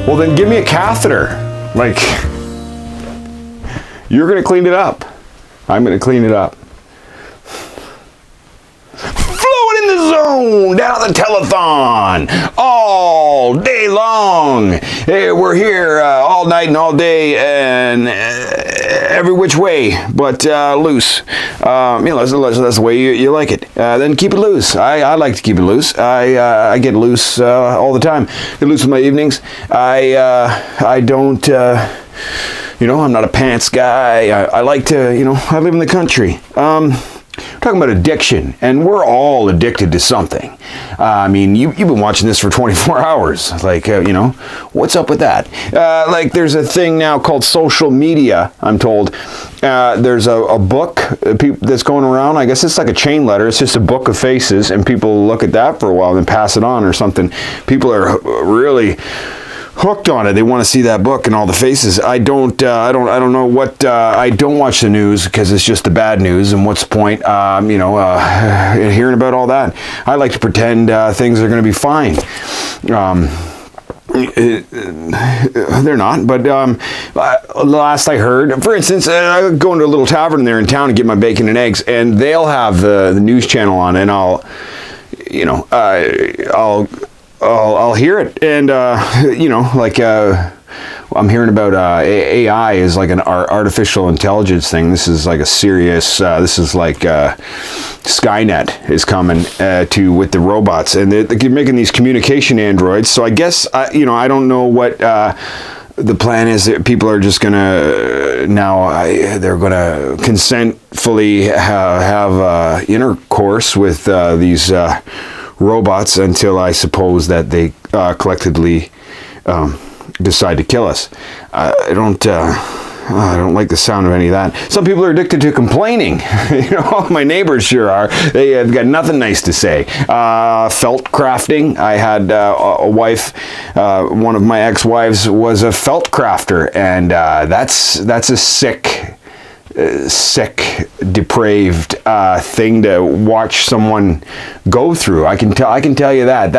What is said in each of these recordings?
Well, then give me a catheter. Like, you're going to clean it up. I'm going to clean it up. Flowing in the zone, down at the Telethon, all day long. Hey, we're here all night and all day and every which way, but loose. That's the way you like it. Then keep it loose. I like to keep it loose. I get loose all the time. Get loose in my evenings. I don't... I'm not a pants guy. I like to, I live in the country. We're talking about addiction, and we're all addicted to something. You've been watching this for 24 hours. Like, what's up with that? There's a thing now called social media, I'm told. There's a book that's going around. I guess it's like a chain letter. It's just a book of faces, and people look at that for a while and then pass it on or something. People are really hooked on it. They want to see that book and all the faces. I don't know what. I don't watch the news because it's just the bad news. And what's the point? Hearing about all that. I like to pretend things are going to be fine. They're not. But last I heard, for instance, I go into a little tavern there in town and get my bacon and eggs, and they'll have the news channel on, and I'll hear it, and I'm hearing about AI is like an artificial intelligence thing. This is like a serious. This is like Skynet is coming with the robots, and they're making these communication androids. So I guess I don't know what the plan is. That people are just gonna they're gonna consentfully have intercourse with these robots until I suppose that they collectively decide to kill us. I don't like the sound of any of that. Some people are addicted to complaining. All my neighbors sure are. They have got nothing nice to say. Felt crafting. I had a wife. One of my ex-wives was a felt crafter, and that's a sick, depraved thing to watch someone go through. I can tell you that.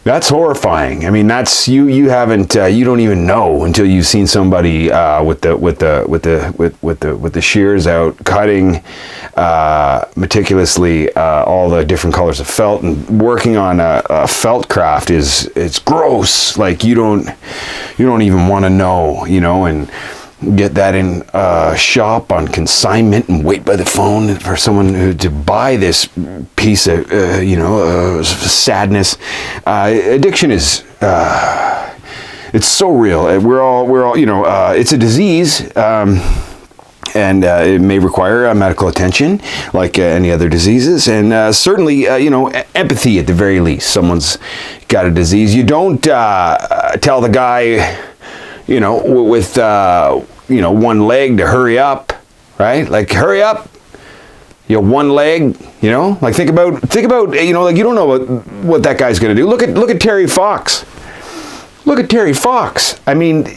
That's horrifying. I mean, that's you haven't you don't even know until you've seen somebody with the shears out cutting meticulously all the different colors of felt, and working on a felt craft it's gross. Like you don't even want to know, and get that in shop on consignment and wait by the phone for someone to buy this piece of sadness. Addiction is it's so real. We're all it's a disease, and it may require medical attention like any other diseases, and certainly empathy at the very least. Someone's got a disease. You don't tell the guy with one leg to hurry up, right? Like, hurry up. One leg, like think about, you don't know what that guy's going to do. Look at Terry Fox. Look at Terry Fox. I mean,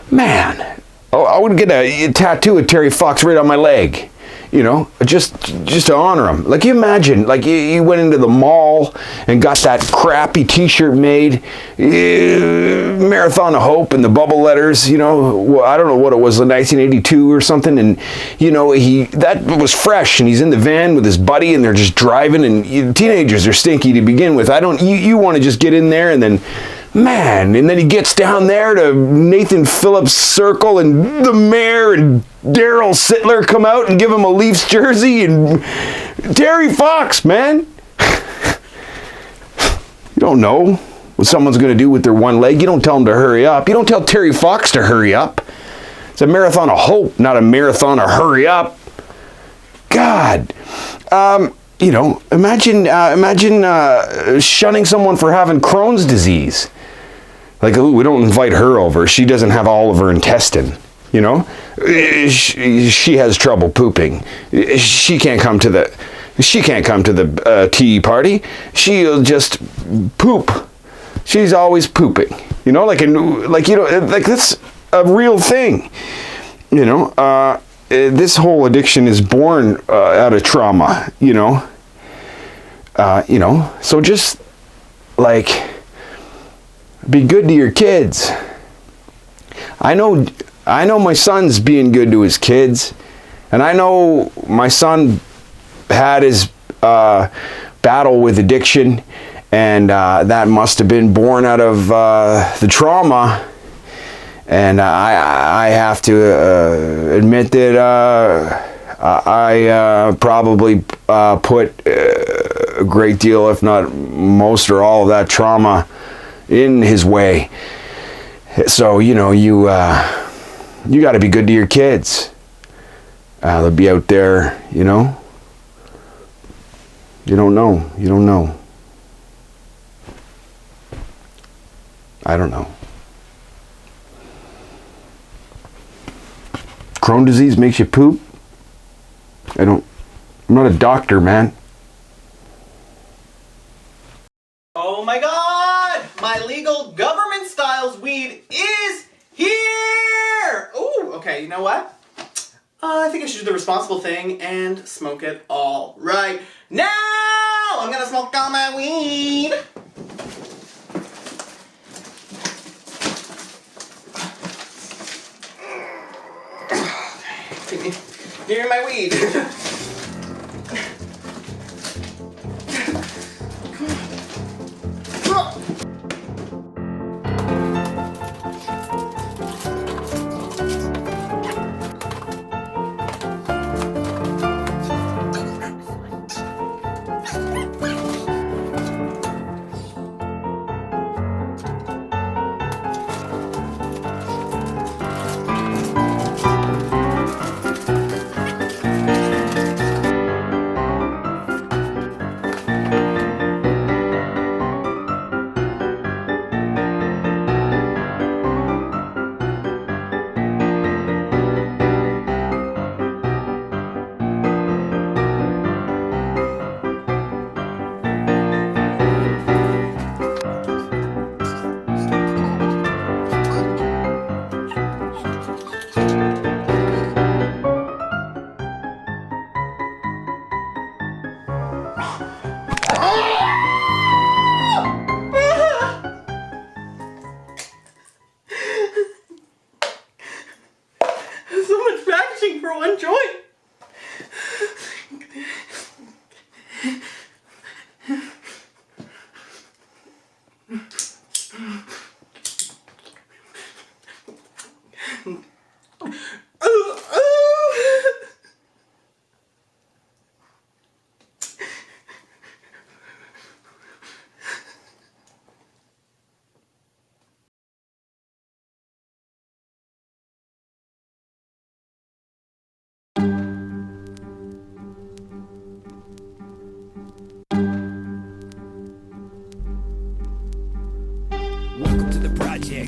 man, I would get a tattoo of Terry Fox right on my leg. Just to honor him. Like, you imagine, like you went into the mall and got that crappy t-shirt made, Marathon of Hope and the bubble letters, I don't know what it was, 1982 or something, and that was fresh, and he's in the van with his buddy, and they're just driving, and teenagers are stinky to begin with. You want to just get in there, and then, man, and then he gets down there to Nathan Phillips Circle, and the mayor and Daryl Sittler come out and give him a Leafs jersey, and Terry Fox, man. You don't know what someone's going to do with their one leg. You don't tell them to hurry up. You don't tell Terry Fox to hurry up. It's a marathon of hope, not a marathon of hurry up. God. Imagine shunning someone for having Crohn's disease. Like, ooh, we don't invite her over. She doesn't have all of her intestine. She has trouble pooping. She can't come to the tea party. She'll just poop. She's always pooping. That's a real thing. This whole addiction is born out of trauma. So just like, Be good to your kids. I know my son's being good to his kids, and I know my son had his battle with addiction, and that must have been born out of the trauma. And I have to admit that I probably put a great deal, if not most or all of that trauma in his way. So, you know, you got to be good to your kids. They'll be out there, you know. You don't know. You don't know. I don't know. Crohn disease makes you poop? I'm not a doctor, man. Oh my god! My legal government styles weed is here! Ooh, okay, you know what? I think I should do the responsible thing and smoke it all right now! I'm gonna smoke all my weed! Give me my weed. For one joint.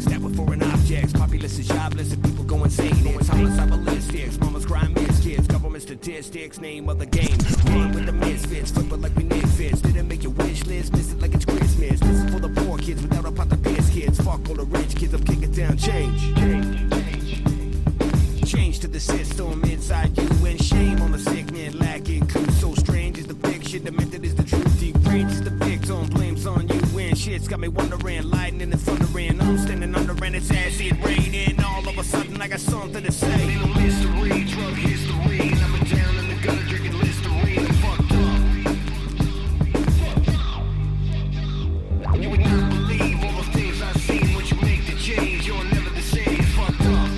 That were foreign objects, populous and jobless, and people go insane. It's homicidalistics, mamas crying kids, government statistics, name of the game. Run with the misfits, flip it like we misfits. Didn't make your wish list, miss it like it's Christmas. This is for the poor kids without a pot of biscuits. Fuck all the rich kids, I'm kicking down change. Change to the system inside you, and shame on the sick man lacking. So strange is the fiction, the method is the truth. Deep range is the victim, blames on you. And shit's got me wondering, lightning and thundering. I'm standing under and it's acid raining. All of a sudden I got something to say. Ain't no mystery, drug history. And I've been down in the gutter drinking Listerine. Fucked up. You would not believe all the things I've seen. Once you make the change, you're never the same. Fucked up.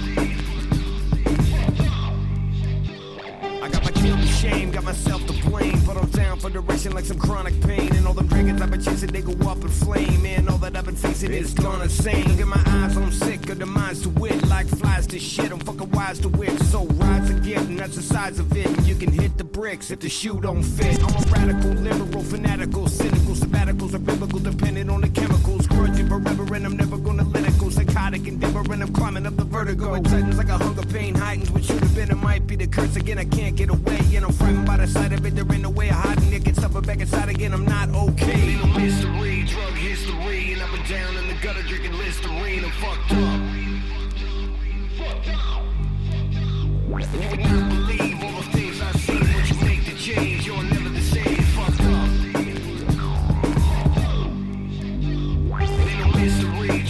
I got my guilt and shame, got myself to blame. But I'm down for direction like some chronic pain. And all them dragons I've been chasing, they go up in flame. And all that I've been facing is gone insane. Look at my eyes, I'm sick of the minds to wit. Like flies to shit, I'm fucking wise to wit. So rise again, and that's the size of it. And you can hit the bricks if the shoe don't fit. I'm a radical, liberal, fanatical, cynical. Sabbaticals are biblical, depending on the chemicals. Grudging forever, and I'm never gonna let it go. Psychotic endeavor, and I'm climbing up the vertigo. It tightens like a hunger pain, heightens what should have been. It might be the curse again, I can't get away. And I'm frightened by the sight of it, there ain't no way of hiding it. Get suffer back inside again, I'm not okay. Ain't no mystery, drug history. And I've been down in the gutter drinking Listerine. I'm fucked up. You would not believe all the things I've seen. Once you make the change, you're never the same. Fucked up. Ain't no mystery,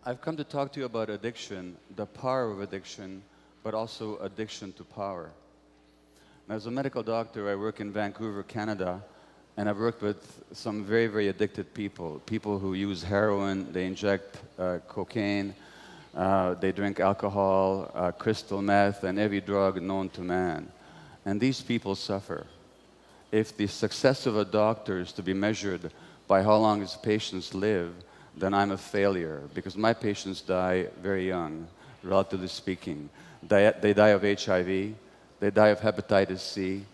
I've come to talk to you about addiction, the power of addiction, but also addiction to power. Now, as a medical doctor, I work in Vancouver, Canada, and I've worked with some very, very addicted people. People who use heroin, they inject cocaine, they drink alcohol, crystal meth, and every drug known to man. And these people suffer. If the success of a doctor is to be measured by how long his patients live, then I'm a failure, because my patients die very young, relatively speaking. They die of HIV, they die of hepatitis C,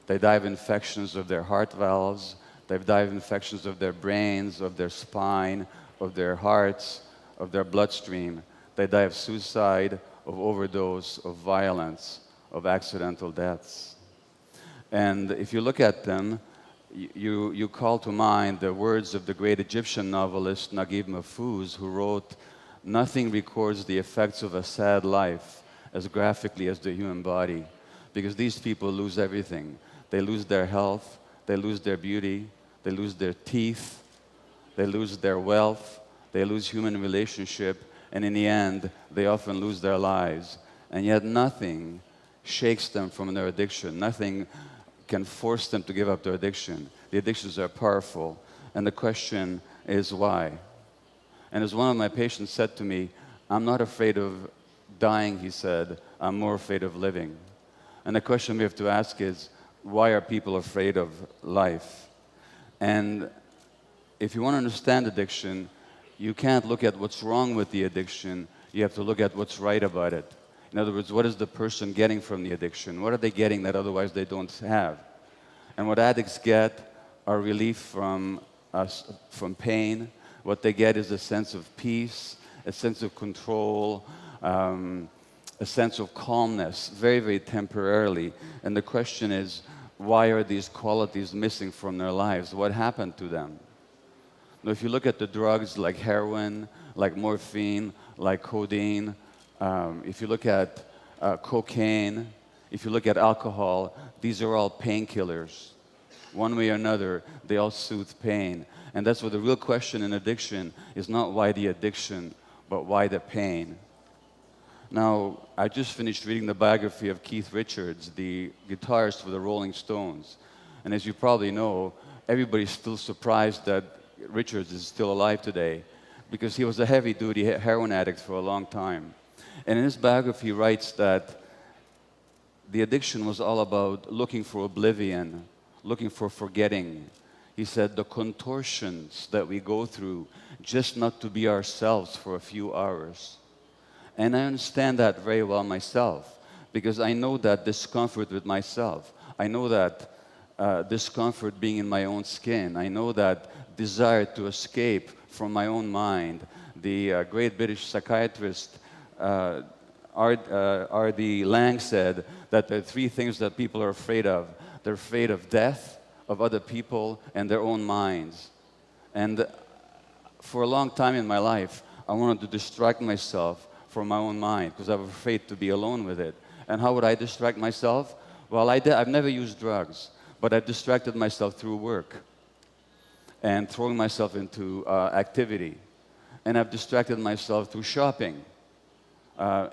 they die of infections of their heart valves, they die of infections of their brains, of their spine, of their hearts, of their bloodstream. They die of suicide, of overdose, of violence, of accidental deaths. And if you look at them, you call to mind the words of the great Egyptian novelist Naguib Mahfouz, who wrote, "Nothing records the effects of a sad life as graphically as the human body," because these people lose everything. They lose their health, they lose their beauty, they lose their teeth, they lose their wealth, they lose human relationship, and in the end, they often lose their lives. And yet nothing shakes them from their addiction. Nothing can force them to give up their addiction. The addictions are powerful, and the question is why? And as one of my patients said to me, "I'm not afraid of dying," he said, "I'm more afraid of living." And the question we have to ask is, why are people afraid of life? And if you want to understand addiction, you can't look at what's wrong with the addiction, you have to look at what's right about it. In other words, what is the person getting from the addiction? What are they getting that otherwise they don't have? And what addicts get are relief from pain. What they get is a sense of peace, a sense of control, a sense of calmness, very, very temporarily. And the question is, why are these qualities missing from their lives? What happened to them? Now, if you look at the drugs like heroin, like morphine, like codeine, if you look at cocaine, if you look at alcohol, these are all painkillers. One way or another, they all soothe pain. And that's what the real question in addiction is, not why the addiction, but why the pain. Now, I just finished reading the biography of Keith Richards, the guitarist for the Rolling Stones. And as you probably know, everybody's still surprised that Richards is still alive today, because he was a heavy-duty heroin addict for a long time. And in his biography, he writes that the addiction was all about looking for oblivion, looking for forgetting. He said, the contortions that we go through just not to be ourselves for a few hours. And I understand that very well myself, because I know that discomfort with myself. I know that discomfort being in my own skin. I know that desire to escape from my own mind. The great British psychiatrist R.D. Lang said that there are three things that people are afraid of. They're afraid of death, of other people, and their own minds. And for a long time in my life, I wanted to distract myself from my own mind because I was afraid to be alone with it. And how would I distract myself? Well, I've never used drugs, but I've distracted myself through work and throwing myself into activity. And I've distracted myself through shopping.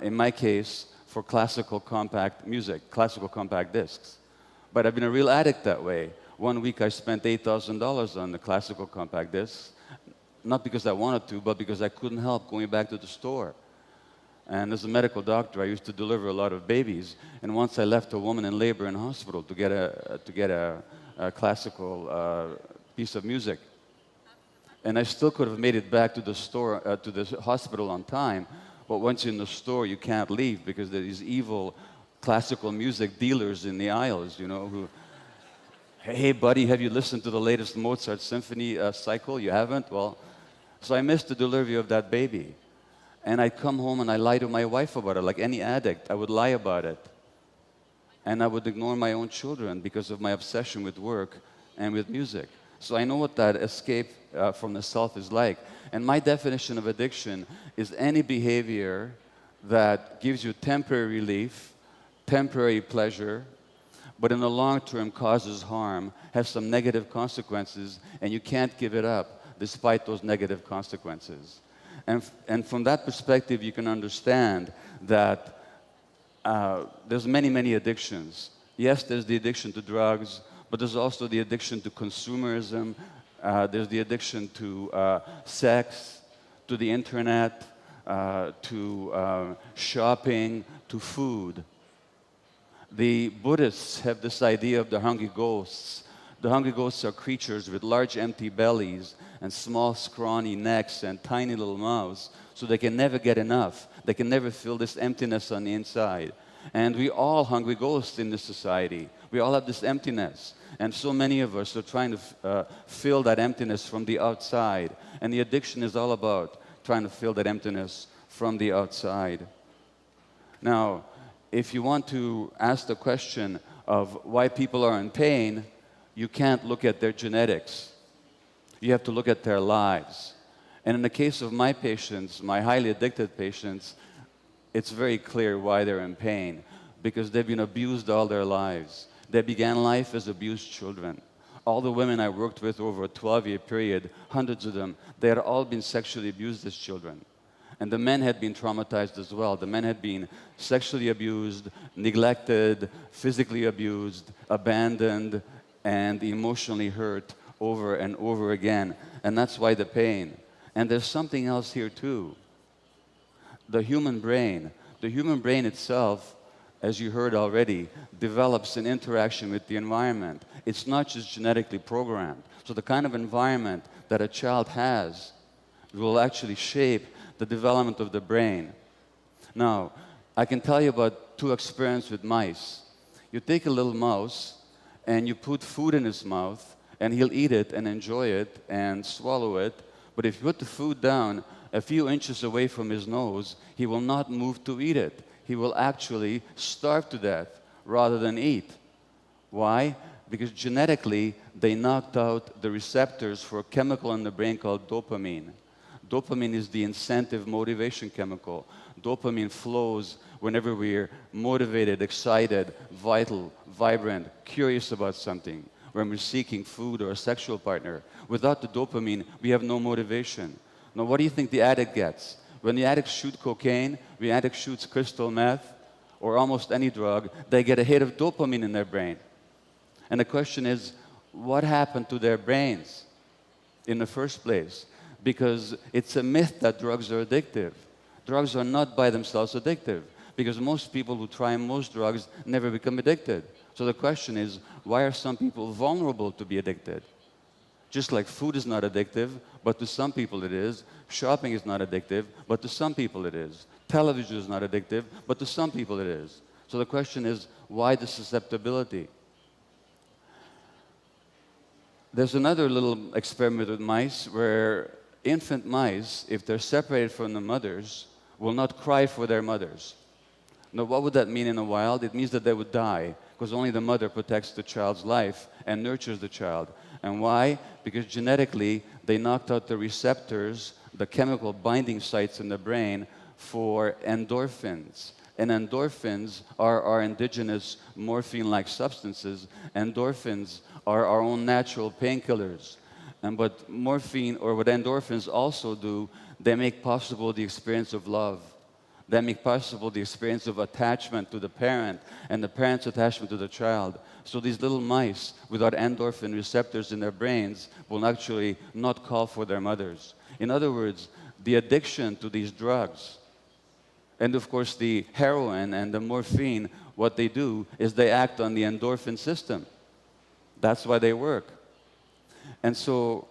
In my case, for classical compact music, classical compact discs. But I've been a real addict that way. One week I spent $8,000 on the classical compact discs, not because I wanted to, but because I couldn't help going back to the store. And as a medical doctor, I used to deliver a lot of babies. And once I left a woman in labor in hospital to get a classical piece of music. And I still could have made it back to the store, to the hospital on time. But once you're in the store, you can't leave because there are these evil classical music dealers in the aisles, you know, who, hey, buddy, have you listened to the latest Mozart symphony cycle? You haven't? Well, so I missed the delivery of that baby. And I'd come home and I lie to my wife about it, like any addict. I would lie about it. And I would ignore my own children because of my obsession with work and with music. So I know what that escape from the self is like. And my definition of addiction is any behavior that gives you temporary relief, temporary pleasure, but in the long term causes harm, has some negative consequences, and you can't give it up despite those negative consequences. And from that perspective, you can understand that there's many, many addictions. Yes, there's the addiction to drugs, but there's also the addiction to consumerism. There's the addiction to sex, to the internet, to shopping, to food. The Buddhists have this idea of the hungry ghosts. The hungry ghosts are creatures with large empty bellies and small scrawny necks and tiny little mouths, so they can never get enough. They can never fill this emptiness on the inside. And we all hungry ghosts in this society. We all have this emptiness. And so many of us are trying to fill that emptiness from the outside. And the addiction is all about trying to fill that emptiness from the outside. Now, if you want to ask the question of why people are in pain, you can't look at their genetics. You have to look at their lives. And in the case of my patients, my highly addicted patients, it's very clear why they're in pain, because they've been abused all their lives. They began life as abused children. All the women I worked with over a 12-year period, hundreds of them, they had all been sexually abused as children. And the men had been traumatized as well. The men had been sexually abused, neglected, physically abused, abandoned, and emotionally hurt over and over again. And that's why the pain. And there's something else here too. The human brain itself, as you heard already, develops an interaction with the environment. It's not just genetically programmed. So the kind of environment that a child has will actually shape the development of the brain. Now, I can tell you about two experiments with mice. You take a little mouse and you put food in his mouth, and he'll eat it and enjoy it and swallow it. But if you put the food down a few inches away from his nose, he will not move to eat it. He will actually starve to death rather than eat. Why? Because genetically, they knocked out the receptors for a chemical in the brain called dopamine. Dopamine is the incentive motivation chemical. Dopamine flows whenever we're motivated, excited, vital, vibrant, curious about something, when we're seeking food or a sexual partner. Without the dopamine, we have no motivation. Now, what do you think the addict gets? When the addict shoots cocaine, the addict shoots crystal meth, or almost any drug, they get a hit of dopamine in their brain. And the question is, what happened to their brains in the first place? Because it's a myth that drugs are addictive. Drugs are not by themselves addictive, because most people who try most drugs never become addicted. So the question is, why are some people vulnerable to be addicted? Just like food is not addictive, but to some people it is. Shopping is not addictive, but to some people it is. Television is not addictive, but to some people it is. So the question is, why the susceptibility? There's another little experiment with mice where infant mice, if they're separated from the mothers, will not cry for their mothers. Now, what would that mean in the wild? It means that they would die, because only the mother protects the child's life and nurtures the child. And why? Because genetically, they knocked out the receptors, the chemical binding sites in the brain for endorphins. And endorphins are our indigenous morphine-like substances. Endorphins are our own natural painkillers. And what morphine, or what endorphins also do, they make possible the experience of love. They make possible the experience of attachment to the parent and the parent's attachment to the child. So these little mice without endorphin receptors in their brains will actually not call for their mothers. In other words, the addiction to these drugs, and of course the heroin and the morphine, what they do is they act on the endorphin system. That's why they work. And so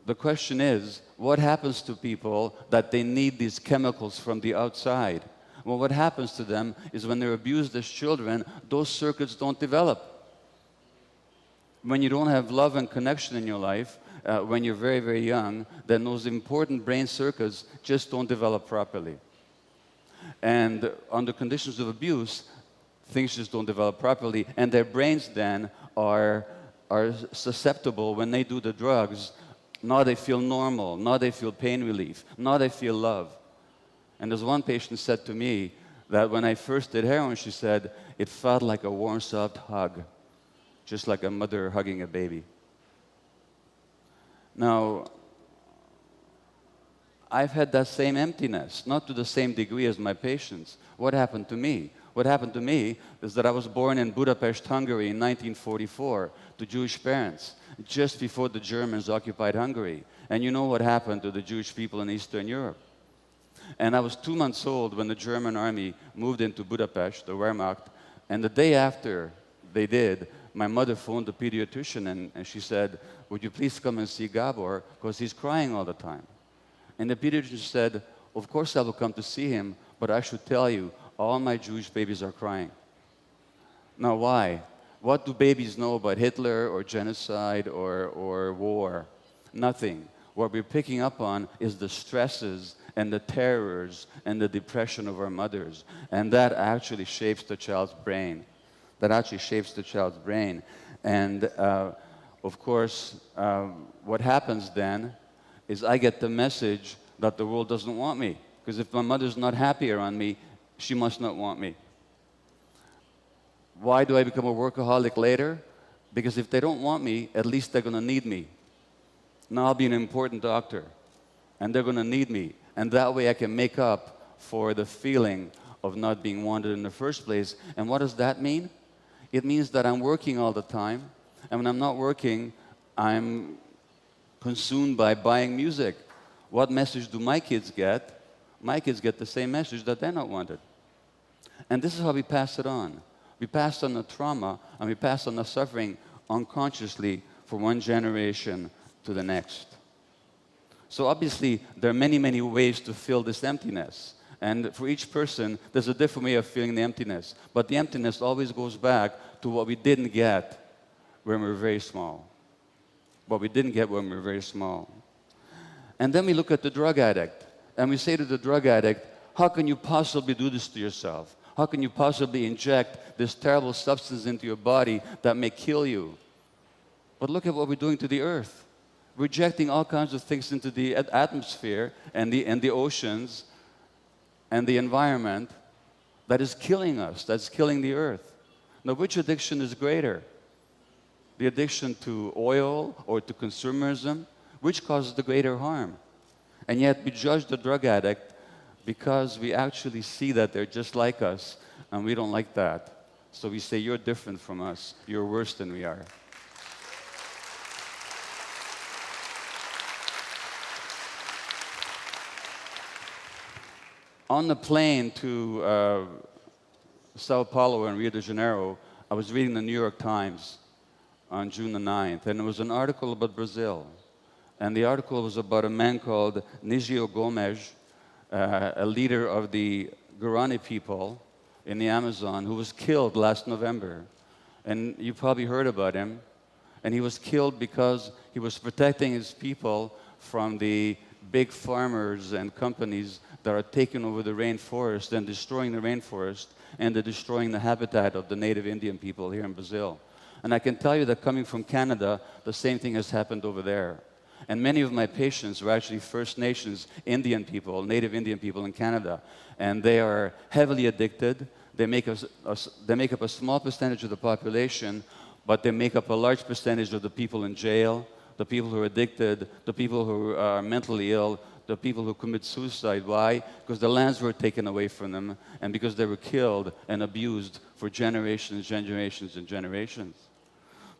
the question is, what happens to people that they need these chemicals from the outside? Well, what happens to them is when they're abused as children, those circuits don't develop. When you don't have love and connection in your life, when you're very, very young, then those important brain circuits just don't develop properly. And under conditions of abuse, things just don't develop properly, and their brains then are susceptible when they do the drugs. Now they feel normal, now they feel pain relief, now they feel love. And there's one patient said to me that when I first did heroin, she said, it felt like a warm, soft hug, just like a mother hugging a baby. Now, I've had that same emptiness, not to the same degree as my patients. What happened to me? What happened to me is that I was born in Budapest, Hungary in 1944 to Jewish parents, just before the Germans occupied Hungary. And you know what happened to the Jewish people in Eastern Europe. And I was 2 months old when the German army moved into Budapest, the Wehrmacht, and the day after they did, my mother phoned the pediatrician and she said, "Would you please come and see Gabor, because he's crying all the time." And the pediatrician said, "Of course I will come to see him, but I should tell you, all my Jewish babies are crying." Now why? What do babies know about Hitler or genocide or war? Nothing. What we're picking up on is the stresses and the terrors and the depression of our mothers. And that actually shapes the child's brain. That actually shapes the child's brain. And of course, what happens then is I get the message that the world doesn't want me. Because if my mother's not happy around me, she must not want me. Why do I become a workaholic later? Because if they don't want me, at least they're going to need me. Now I'll be an important doctor, and they're going to need me. And that way I can make up for the feeling of not being wanted in the first place. And what does that mean? It means that I'm working all the time, and when I'm not working, I'm consumed by buying music. What message do my kids get? My kids get the same message, that they're not wanted. And this is how we pass it on. We pass on the trauma, and we pass on the suffering unconsciously from one generation to the next. So obviously, there are many, many ways to fill this emptiness. And for each person, there's a different way of feeling the emptiness. But the emptiness always goes back to what we didn't get when we were very small. What we didn't get when we were very small. And then we look at the drug addict, and we say to the drug addict, how can you possibly do this to yourself? How can you possibly inject this terrible substance into your body that may kill you? But look at what we're doing to the earth. We're injecting all kinds of things into the atmosphere and the oceans and the environment that is killing us, that's killing the earth. Now, which addiction is greater? The addiction to oil or to consumerism? Which causes the greater harm? And yet we judge the drug addict because we actually see that they're just like us, and we don't like that. So we say, you're different from us. You're worse than we are. On the plane to Sao Paulo and Rio de Janeiro, I was reading the New York Times on June the 9th, and there was an article about Brazil. And the article was about a man called Nigio Gomes, a leader of the Guarani people in the Amazon, who was killed last November. And you probably heard about him. And he was killed because he was protecting his people from the big farmers and companies that are taking over the rainforest and destroying the rainforest, and they're destroying the habitat of the native Indian people here in Brazil. And I can tell you that coming from Canada, the same thing has happened over there. And many of my patients were actually First Nations Indian people, native Indian people in Canada. And they are heavily addicted. They make up a small percentage of the population, but they make up a large percentage of the people in jail, the people who are addicted, the people who are mentally ill, the people who commit suicide. Why? Because the lands were taken away from them, and because they were killed and abused for generations, generations, and generations.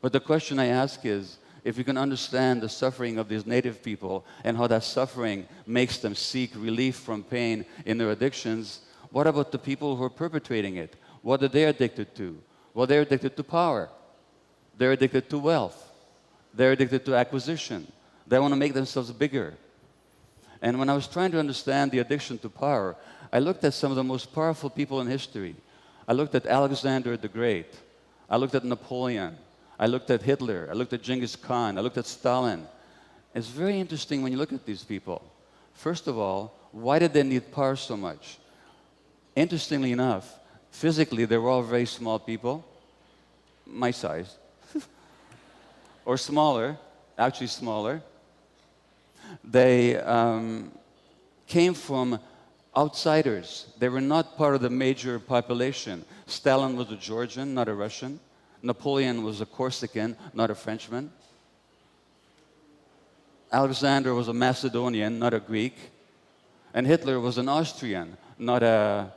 But the question I ask is, if we can understand the suffering of these native people and how that suffering makes them seek relief from pain in their addictions, what about the people who are perpetrating it? What are they addicted to? Well, they're addicted to power. They're addicted to wealth. They're addicted to acquisition. They want to make themselves bigger. And when I was trying to understand the addiction to power, I looked at some of the most powerful people in history. I looked at Alexander the Great. I looked at Napoleon. I looked at Hitler. I looked at Genghis Khan. I looked at Stalin. It's very interesting when you look at these people. First of all, why did they need power so much? Interestingly enough, physically, they were all very small people, my size, or smaller, actually smaller. They came from outsiders. They were not part of the major population. Stalin was a Georgian, not a Russian. Napoleon was a Corsican, not a Frenchman. Alexander was a Macedonian, not a Greek. And Hitler was an Austrian, not a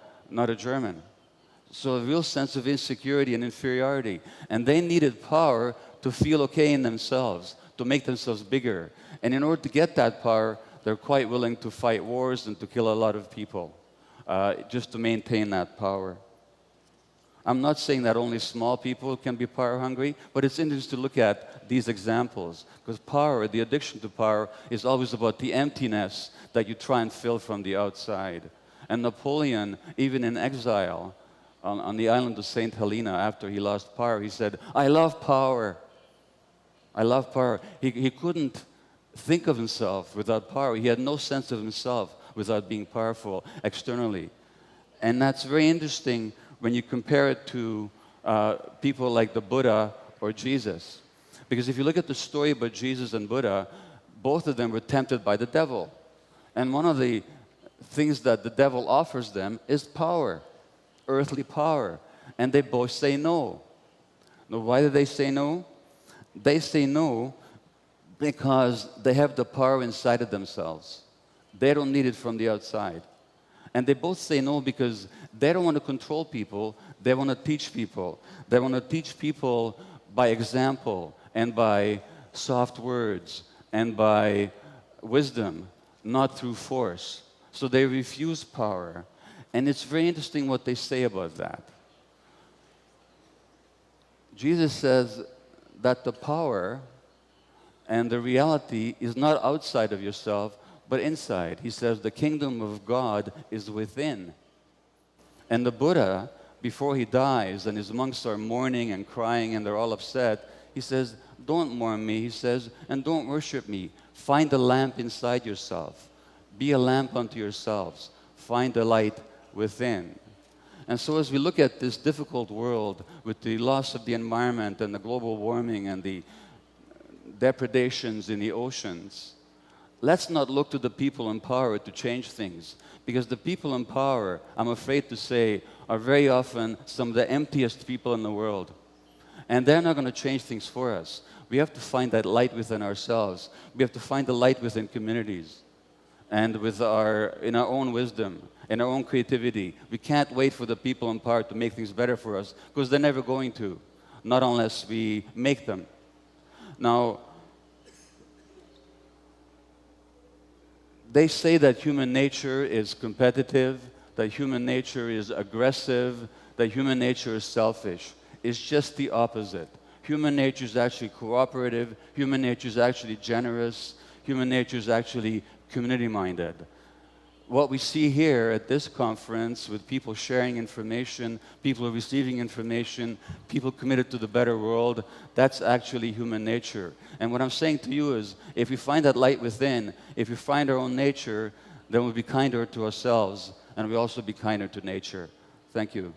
German. So a real sense of insecurity and inferiority. And they needed power to feel okay in themselves, to make themselves bigger. And in order to get that power, they're quite willing to fight wars and to kill a lot of people, just to maintain that power. I'm not saying that only small people can be power hungry, but it's interesting to look at these examples, because power, the addiction to power, is always about the emptiness that you try and fill from the outside. And Napoleon, even in exile, on the island of St. Helena, after he lost power, he said, "I love power. I love power." He couldn't think of himself without power. He had no sense of himself without being powerful externally. And that's very interesting when you compare it to people like the Buddha or Jesus. Because if you look at the story about Jesus and Buddha, both of them were tempted by the devil. And one of the things that the devil offers them is power, earthly power. And they both say no. Now, why do they say no? They say no because they have the power inside of themselves. They don't need it from the outside. And they both say no because they don't want to control people, they want to teach people. They want to teach people by example and by soft words and by wisdom, not through force. So they refuse power. And it's very interesting what they say about that. Jesus says that the power and the reality is not outside of yourself, but inside. He says the kingdom of God is within. And the Buddha, before he dies and his monks are mourning and crying and they're all upset, he says, "Don't mourn me," he says, "and don't worship me. Find the lamp inside yourself. Be a lamp unto yourselves. Find the light within." And so as we look at this difficult world with the loss of the environment and the global warming and the depredations in the oceans, let's not look to the people in power to change things. Because the people in power, I'm afraid to say, are very often some of the emptiest people in the world. And they're not going to change things for us. We have to find that light within ourselves. We have to find the light within communities. And in our own wisdom, in our own creativity. We can't wait for the people in power to make things better for us, because they're never going to, not unless we make them. Now, they say that human nature is competitive, that human nature is aggressive, that human nature is selfish. It's just the opposite. Human nature is actually cooperative, human nature is actually generous, human nature is actually community-minded. What we see here at this conference with people sharing information, people receiving information, people committed to the better world, that's actually human nature. And what I'm saying to you is, if we find that light within, if we find our own nature, then we'll be kinder to ourselves, and we'll also be kinder to nature. Thank you.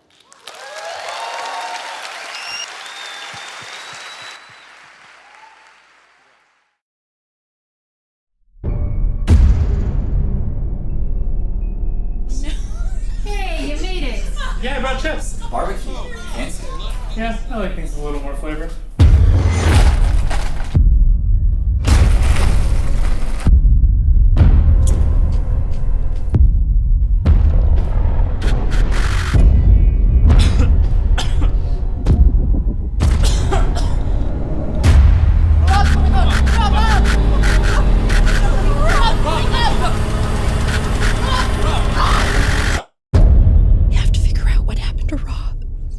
Yeah, I brought chips. Barbecue. Fancy. Yeah, I like things with a little more flavor.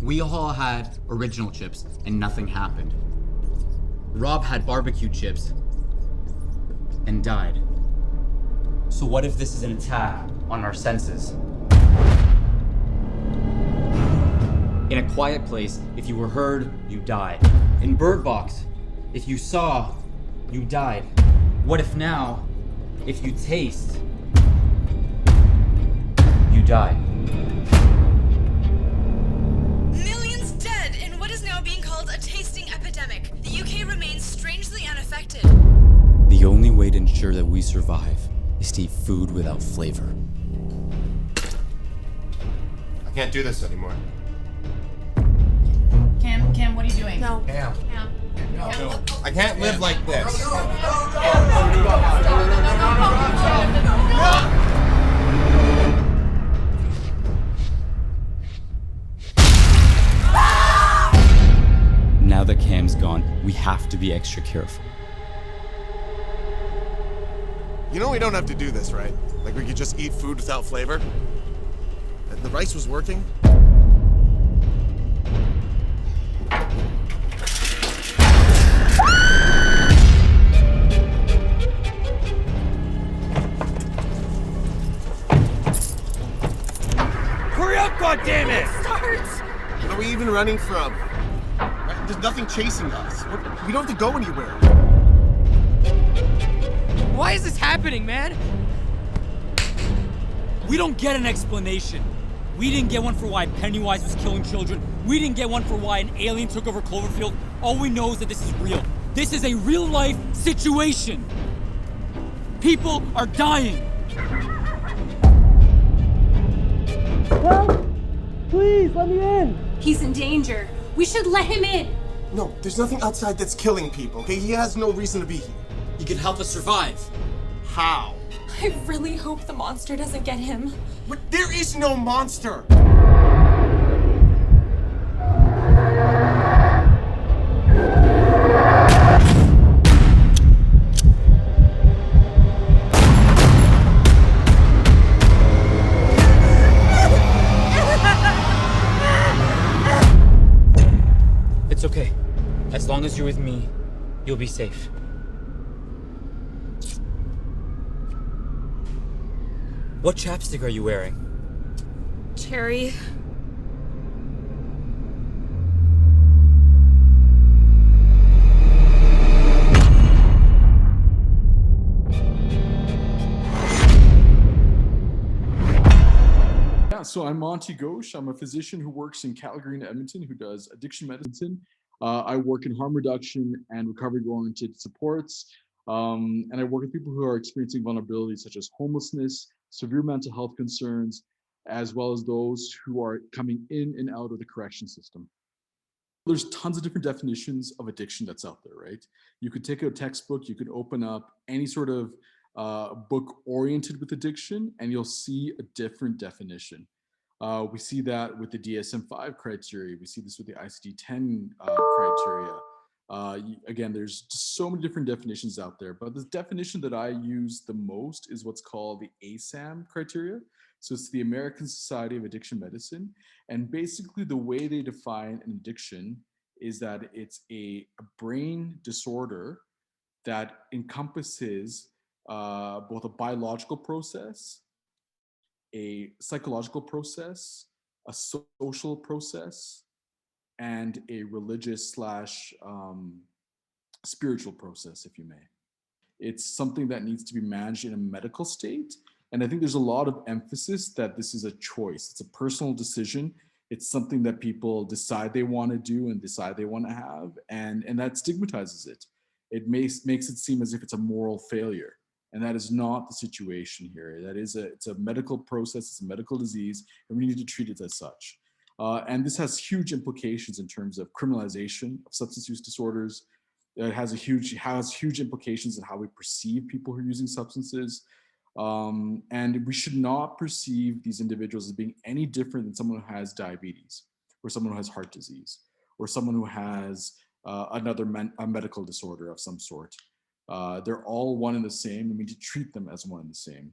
We all had original chips and nothing happened. Rob had barbecue chips and died. So what if this is an attack on our senses? In a quiet place, if you were heard, you died. In Bird Box, if you saw, you died. What if now, if you taste, you die? Millions dead in what is now being called a tasting epidemic. The UK remains strangely unaffected. The only way to ensure that we survive is to eat food without flavor. I can't do this anymore. Kim, what are you doing? No. Cam. No. I can't live like this. now that Cam's gone, we have to be extra careful. You know we don't have to do this, right? Like we could just eat food without flavor? The rice was working? Hurry up, goddammit! Starts! Where are we even running from? Right? There's nothing chasing us. We don't have to go anywhere. Why is this happening, man? We don't get an explanation. We didn't get one for why Pennywise was killing children. We didn't get one for why an alien took over Cloverfield. All we know is that this is real. This is a real-life situation. People are dying. Help! Please, let me in! He's in danger. We should let him in. No, there's nothing outside that's killing people, okay? He has no reason to be here. He can help us survive. How? I really hope the monster doesn't get him. But there is no monster! It's okay. As long as you're with me, you'll be safe. What chapstick are you wearing? Cherry. Yeah, so I'm Monty Ghosh. I'm a physician who works in Calgary and Edmonton who does addiction medicine. I work in harm reduction and recovery-oriented supports. And I work with people who are experiencing vulnerabilities such as homelessness, severe mental health concerns, as well as those who are coming in and out of the correction system. There's tons of different definitions of addiction that's out there, right? You could take a textbook, you could open up any sort of book oriented with addiction, and you'll see a different definition. We see that with the DSM-5 criteria. We see this with the ICD-10 criteria. Again, there's just so many different definitions out there, but the definition that I use the most is what's called the ASAM criteria. So it's the American Society of Addiction Medicine. And basically the way they define an addiction is that it's a brain disorder that encompasses both a biological process, a psychological process, a social process, and a religious / spiritual process, if you may. It's something that needs to be managed in a medical state. And I think there's a lot of emphasis that this is a choice. It's a personal decision. It's something that people decide they want to do and decide they want to have. And that stigmatizes it. It makes it seem as if it's a moral failure. And that is not the situation here. It's a medical process, it's a medical disease, and we need to treat it as such. And this has huge implications in terms of criminalization of substance use disorders. It has huge implications in how we perceive people who are using substances. And we should not perceive these individuals as being any different than someone who has diabetes, or someone who has heart disease, or someone who has a medical disorder of some sort. They're all one and the same, and we need to treat them as one and the same.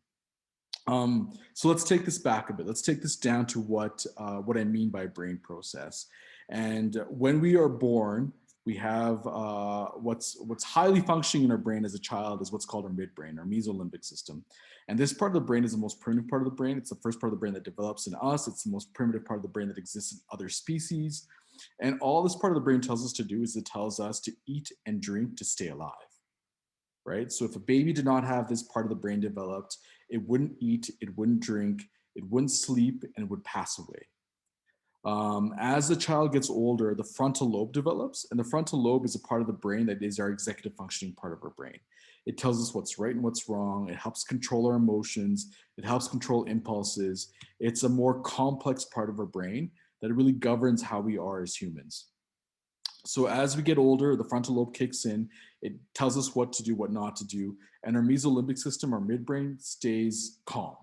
So let's take this back a bit. Let's take this down to what I mean by brain process. And when we are born, we have what's highly functioning in our brain as a child is what's called our midbrain, our mesolimbic system. And this part of the brain is the most primitive part of the brain. It's the first part of the brain that develops in us. It's the most primitive part of the brain that exists in other species. And all this part of the brain tells us to do is it tells us to eat and drink to stay alive, right? So if a baby did not have this part of the brain developed, it wouldn't eat, it wouldn't drink, it wouldn't sleep, and it would pass away. As the child gets older, the frontal lobe develops, and the frontal lobe is a part of the brain that is our executive functioning part of our brain. It tells us what's right and what's wrong. It helps control our emotions. It helps control impulses. It's a more complex part of our brain that really governs how we are as humans. So as we get older, the frontal lobe kicks in. It tells us what to do, what not to do. And our mesolimbic system, our midbrain, stays calm.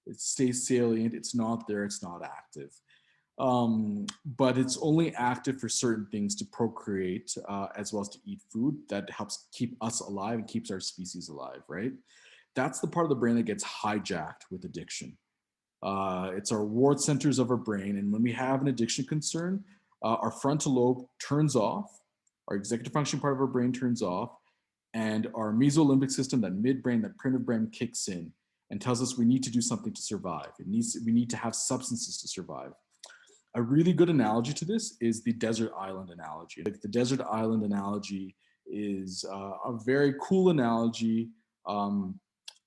It stays salient. It's not there. It's not active. But it's only active for certain things to procreate, as well as to eat food that helps keep us alive and keeps our species alive, right? That's the part of the brain that gets hijacked with addiction. It's our reward centers of our brain. And when we have an addiction concern, our frontal lobe turns off, our executive function part of our brain turns off, and our mesolimbic system, that midbrain, that primitive brain, kicks in and tells us we need to do something to survive. We need to have substances to survive. A really good analogy to this is the desert island analogy. Like the desert island analogy is a very cool analogy,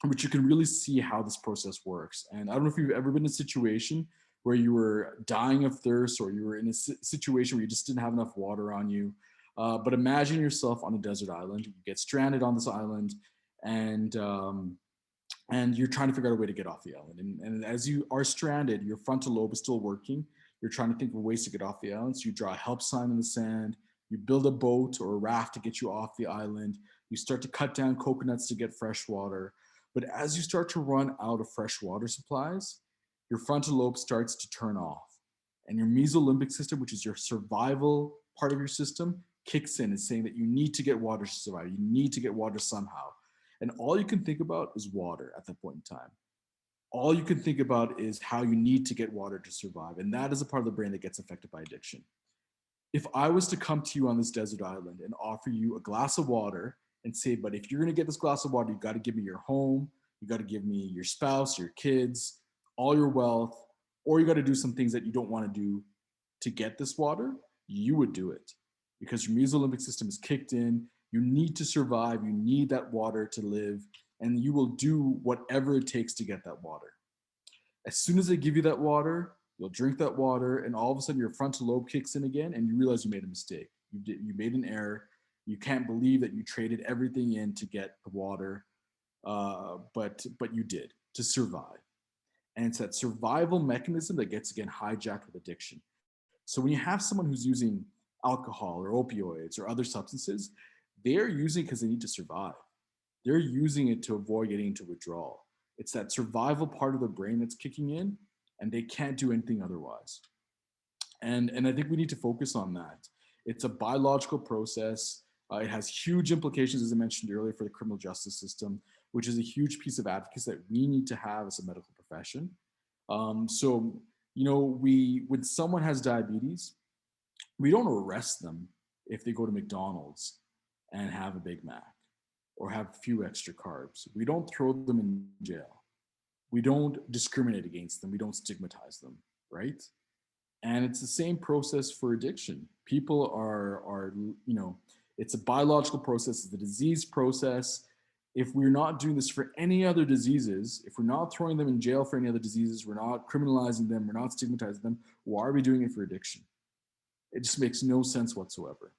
which you can really see how this process works. And I don't know if you've ever been in a situation where you were dying of thirst, or you were in a situation where you just didn't have enough water on you. But imagine yourself on a desert island. You get stranded on this island, and you're trying to figure out a way to get off the island. And as you are stranded, your frontal lobe is still working. You're trying to think of ways to get off the island. So you draw a help sign in the sand. You build a boat or a raft to get you off the island. You start to cut down coconuts to get fresh water. But as you start to run out of fresh water supplies, your frontal lobe starts to turn off. And your mesolimbic system, which is your survival part of your system, kicks in and saying that you need to get water to survive. You need to get water somehow. And all you can think about is water at that point in time. All you can think about is how you need to get water to survive. And that is a part of the brain that gets affected by addiction. If I was to come to you on this desert island and offer you a glass of water and say, but if you're going to get this glass of water, you got to give me your home, you got to give me your spouse, your kids, all your wealth, or you got to do some things that you don't want to do to get this water, you would do it because your mesolimbic system is kicked in. You need to survive. You need that water to live, and you will do whatever it takes to get that water. As soon as they give you that water, you'll drink that water, and all of a sudden your frontal lobe kicks in again, and you realize you made a mistake. You made an error. You can't believe that you traded everything in to get the water, but you did to survive. And it's that survival mechanism that gets, again, hijacked with addiction. So when you have someone who's using alcohol or opioids or other substances, they're using it because they need to survive. They're using it to avoid getting into withdrawal. It's that survival part of the brain that's kicking in, and they can't do anything otherwise. And I think we need to focus on that. It's a biological process. It has huge implications, as I mentioned earlier, for the criminal justice system, which is a huge piece of advocacy that we need to have as a medical profession. So, you know, when someone has diabetes, we don't arrest them if they go to McDonald's and have a Big Mac or have a few extra carbs. We don't throw them in jail. We don't discriminate against them. We don't stigmatize them, right? And it's the same process for addiction. People are you know, it's a biological process, it's a disease process. If we're not doing this for any other diseases, if we're not throwing them in jail for any other diseases, we're not criminalizing them, we're not stigmatizing them, why are we doing it for addiction? It just makes no sense whatsoever.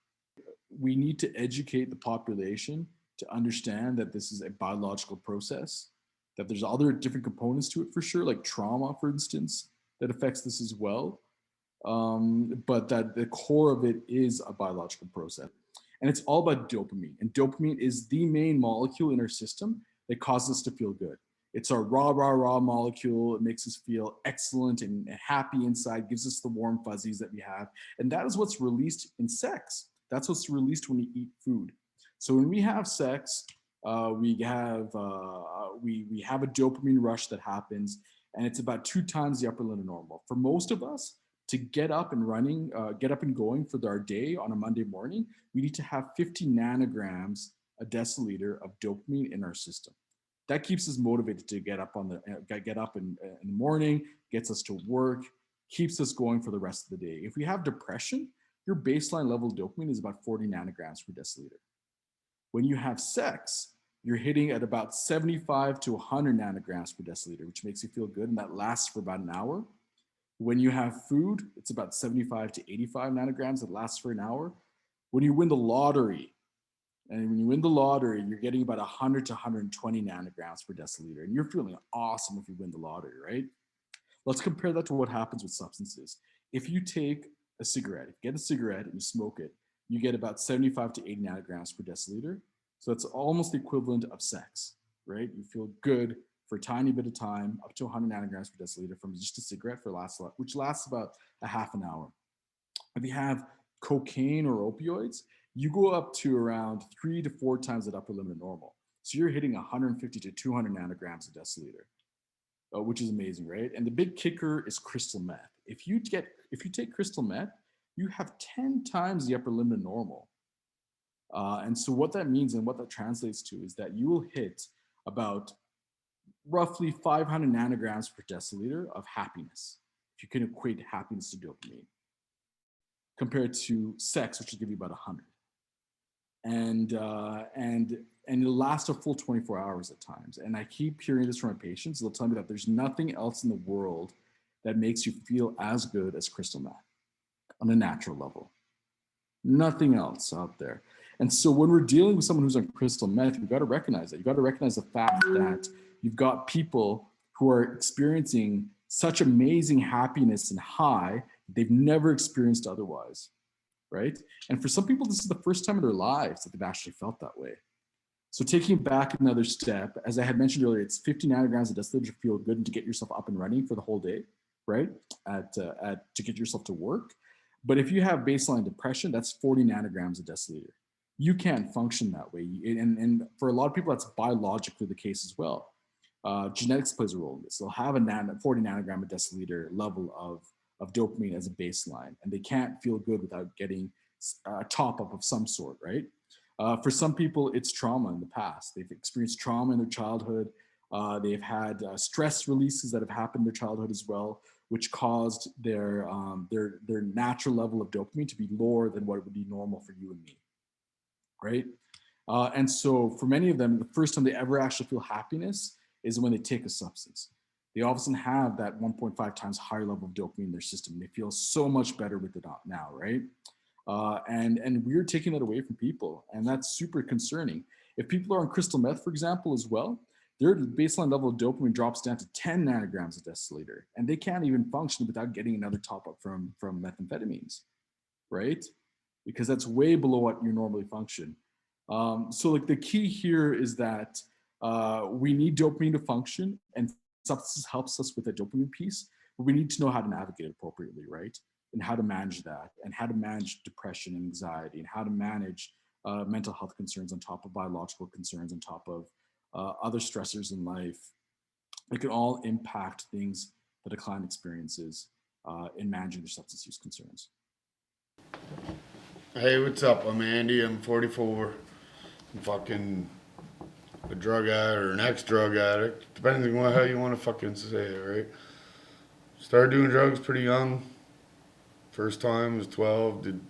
We need to educate the population to understand that this is a biological process, that there's other different components to it for sure, like trauma, for instance, that affects this as well. But that the core of it is a biological process. And it's all about dopamine. And dopamine is the main molecule in our system that causes us to feel good. It's our raw molecule. It makes us feel excellent and happy inside, gives us the warm fuzzies that we have. And that is what's released in sex. That's what's released when we eat food. So when we have sex, we have a dopamine rush that happens, and it's about 2 times the upper limit of normal. For most of us, to get up and running, get up and going for our day on a Monday morning, we need to have 50 nanograms a deciliter of dopamine in our system. That keeps us motivated to get up in the morning, gets us to work, keeps us going for the rest of the day. If we have depression, your baseline level of dopamine is about 40 nanograms per deciliter. When you have sex, you're hitting at about 75 to 100 nanograms per deciliter, which makes you feel good, and that lasts for about an hour. When you have food, it's about 75 to 85 nanograms that lasts for an hour. When you win the lottery, you're getting about 100 to 120 nanograms per deciliter, and you're feeling awesome if you win the lottery, right? Let's compare that to what happens with substances. If you take a cigarette, if you get a cigarette and you smoke it, you get about 75 to 80 nanograms per deciliter. So it's almost the equivalent of sex, right? You feel good for a tiny bit of time, up to 100 nanograms per deciliter from just a cigarette which lasts about a half an hour. If you have cocaine or opioids, you go up to around 3 to 4 times that upper limit of normal. So you're hitting 150 to 200 nanograms a deciliter, which is amazing, right? And the big kicker is crystal meth. If you take crystal meth, you have 10 times the upper limit of normal. And so what that means and what that translates to is that you will hit about roughly 500 nanograms per deciliter of happiness, if you can equate happiness to dopamine, compared to sex, which will give you about 100. And it'll last a full 24 hours at times. And I keep hearing this from my patients. They'll tell me that there's nothing else in the world that makes you feel as good as crystal meth on a natural level. Nothing else out there. And so when we're dealing with someone who's on crystal meth, you've got to recognize that. You've got to recognize the fact that you've got people who are experiencing such amazing happiness and high they've never experienced otherwise, right? And for some people, this is the first time in their lives that they've actually felt that way. So taking it back another step, as I had mentioned earlier, it's 50 nanograms a deciliter to feel good and to get yourself up and running for the whole day, right? To get yourself to work. But if you have baseline depression, that's 40 nanograms a deciliter. You can't function that way. And for a lot of people, that's biologically the case as well. Genetics plays a role in this. They'll have a 40 nanogram a deciliter level of dopamine as a baseline, and they can't feel good without getting a top up of some sort, right? For some people, it's trauma in the past. They've experienced trauma in their childhood. They've had stress releases that have happened in their childhood as well, which caused their natural level of dopamine to be lower than what would be normal for you and me, right? And so for many of them, the first time they ever actually feel happiness is when they take a substance. They all of a sudden have that 1.5 times higher level of dopamine in their system. They feel so much better with it now, right? And we're taking that away from people, and that's super concerning. If people are on crystal meth, for example, as well, their baseline level of dopamine drops down to 10 nanograms a deciliter, and they can't even function without getting another top up from methamphetamines, right? Because that's way below what you normally function. So like the key here is that we need dopamine to function, and substances helps us with the dopamine piece, but we need to know how to navigate it appropriately, right? And how to manage that, and how to manage depression and anxiety, and how to manage mental health concerns on top of biological concerns, on top of other stressors in life. It can all impact things that a client experiences in managing their substance use concerns. Hey, what's up? I'm Andy. I'm 44. I'm fucking a drug addict or an ex-drug addict, depending on how you want to fucking say it, right? Started doing drugs pretty young. First time was 12, did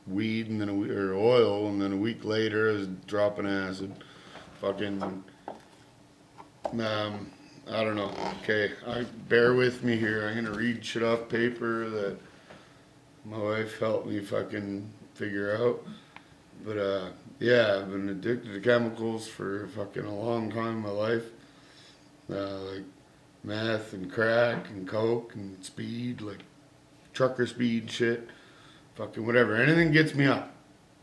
weed and then or oil, and then a week later I was dropping acid. Fucking, I don't know. Okay, bear with me here. I'm gonna read shit off paper that my wife helped me fucking figure out. But yeah, I've been addicted to chemicals for fucking a long time in my life. Like meth and crack and coke and speed, like trucker speed shit, fucking whatever. Anything gets me up.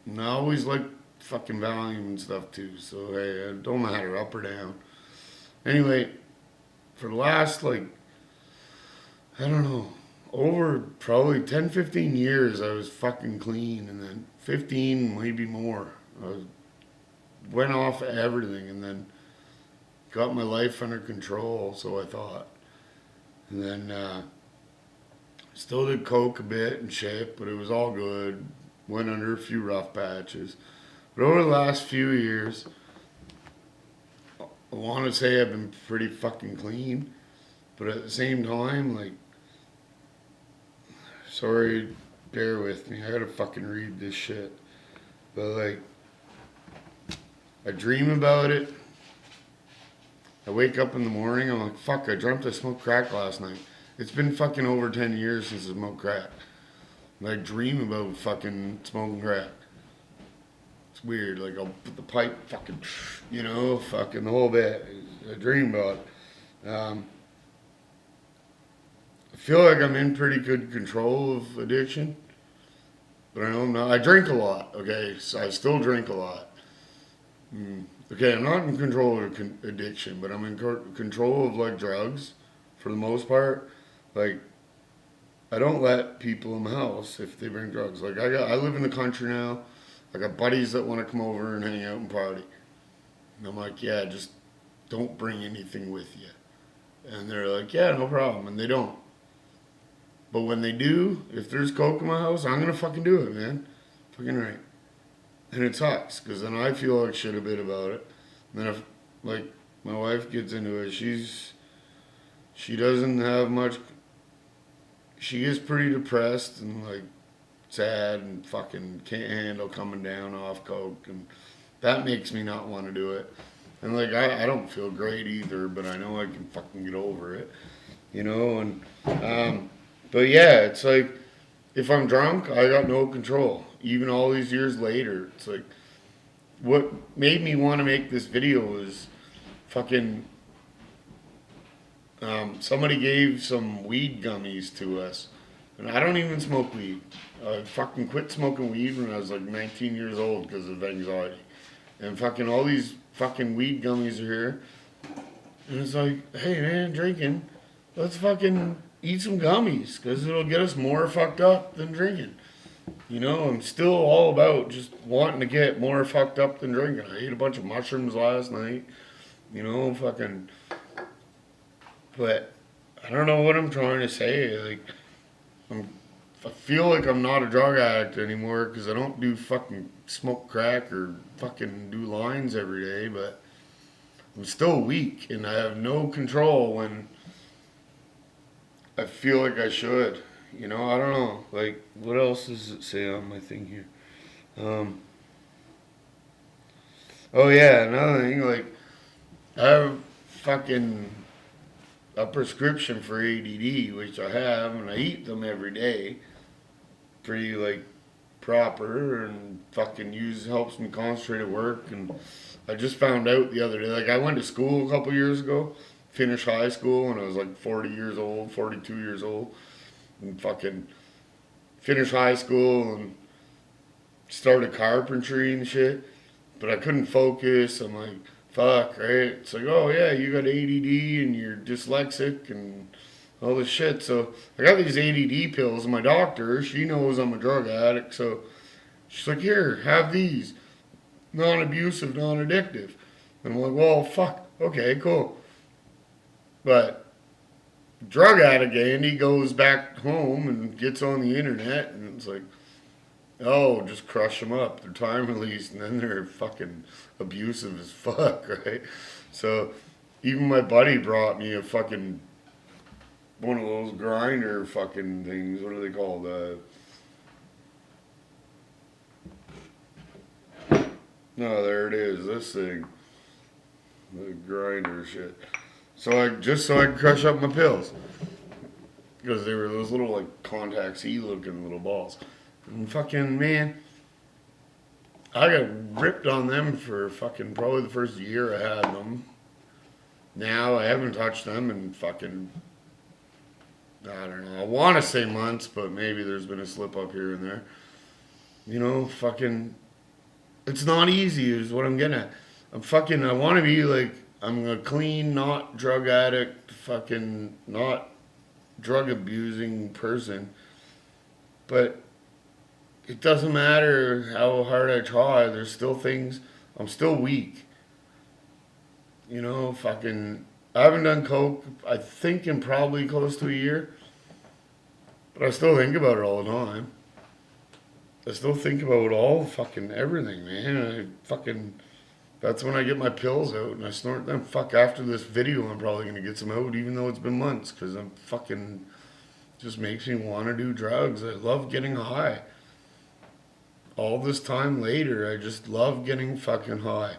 And I always like fucking Valium and stuff too. So hey, I don't matter up or down. Anyway, for the last like, I don't know, over probably 10, 15 years I was fucking clean, and then 15, maybe more. Went off everything and then got my life under control, so I thought. And then still did coke a bit and shit, but it was all good. Went under a few rough patches. But over the last few years, I want to say I've been pretty fucking clean. But at the same time, like, sorry, bear with me. I gotta fucking read this shit. But like, I dream about it. I wake up in the morning, I'm like, fuck, I dreamt I smoked crack last night. It's been fucking over 10 years since I smoked crack. And I dream about fucking smoking crack. It's weird, like I'll put the pipe fucking, you know, fucking the whole bit. I dream about it. I feel like I'm in pretty good control of addiction. But I know I'm not. I drink a lot, okay? So I still drink a lot. Okay, I'm not in control of addiction, but I'm in control of like drugs for the most part. Like, I don't let people in my house if they bring drugs. Like, I live in the country now. I got buddies that want to come over and hang out and party. And I'm like, yeah, just don't bring anything with you. And they're like, yeah, no problem. And they don't. But when they do, if there's coke in my house, I'm going to fucking do it, man. Fucking right. And it sucks, because then I feel like shit a bit about it. And then if, like, my wife gets into it, she doesn't have much, she is pretty depressed and, like, sad and fucking can't handle coming down off coke. And that makes me not want to do it. And, like, I don't feel great either, but I know I can fucking get over it, you know? And, but yeah, it's like, if I'm drunk, I got no control. Even all these years later, it's like, what made me want to make this video was fucking, somebody gave some weed gummies to us. And I don't even smoke weed. I fucking quit smoking weed when I was like 19 years old because of anxiety. And fucking all these fucking weed gummies are here. And it's like, hey man, drinking, let's fucking eat some gummies because it'll get us more fucked up than drinking. You know, I'm still all about just wanting to get more fucked up than drinking. I ate a bunch of mushrooms last night, you know, fucking, but I don't know what I'm trying to say. Like, I feel like I'm not a drug addict anymore because I don't do fucking smoke crack or fucking do lines every day, but I'm still weak and I have no control when I feel like I should. You know, I don't know. Like, what else does it say on my thing here? Oh yeah, another thing, like, I have fucking a prescription for ADD, which I have, and I eat them every day. Pretty, like, proper, and fucking helps me concentrate at work. And I just found out the other day, like, I went to school a couple years ago, finished high school, and I was like 42 years old. And fucking finished high school and started carpentry and shit. But I couldn't focus. I'm like, fuck, right? It's like, oh yeah, you got ADD and you're dyslexic and all this shit. So I got these ADD pills, and my doctor, she knows I'm a drug addict. So she's like, here, have these. Non-abusive, non-addictive. And I'm like, well, fuck, okay, cool. But drug addict Andy goes back home and gets on the internet, and it's like, oh, just crush them up. They're time released, and then they're fucking abusive as fuck, right? So even my buddy brought me a fucking one of those grinder fucking things. What are they called? No, there it is. This thing, the grinder shit. So I could crush up my pills, because they were those little like contact C looking little balls. And fucking man, I got ripped on them for fucking probably the first year I had them. Now I haven't touched them in fucking, I don't know, I want to say months, but maybe there's been a slip up here and there. You know, fucking, it's not easy is what I'm getting at. I want to be like, I'm a clean, not drug addict, fucking not drug abusing person. But it doesn't matter how hard I try, there's still things, I'm still weak. You know, fucking, I haven't done coke, I think, in probably close to a year. But I still think about it all the time. I still think about all fucking everything, man. That's when I get my pills out and I snort them. Fuck, after this video, I'm probably going to get some out, even though it's been months, because I'm fucking, just makes me want to do drugs. I love getting high. All this time later, I just love getting fucking high.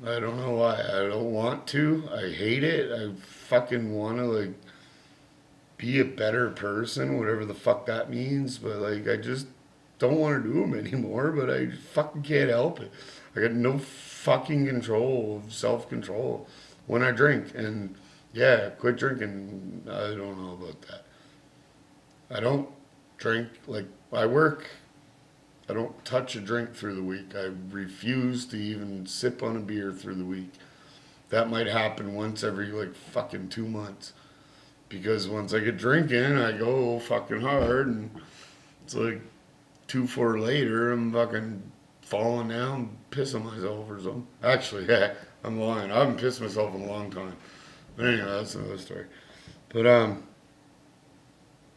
I don't know why. I don't want to. I hate it. I fucking want to, like, be a better person, whatever the fuck that means. But, like, I just don't want to do them anymore, but I fucking can't help it. I got no fucking control, self-control when I drink. And yeah, quit drinking. I don't know about that. I don't drink, like, I work I don't touch a drink through the week. I refuse to even sip on a beer through the week. That might happen once every like fucking 2 months. Because once I get drinking, I go fucking hard, and it's like 2-4 later, I'm fucking falling down, pissing myself or something. Actually, yeah, I'm lying. I haven't pissed myself in a long time. But anyway, that's another story. But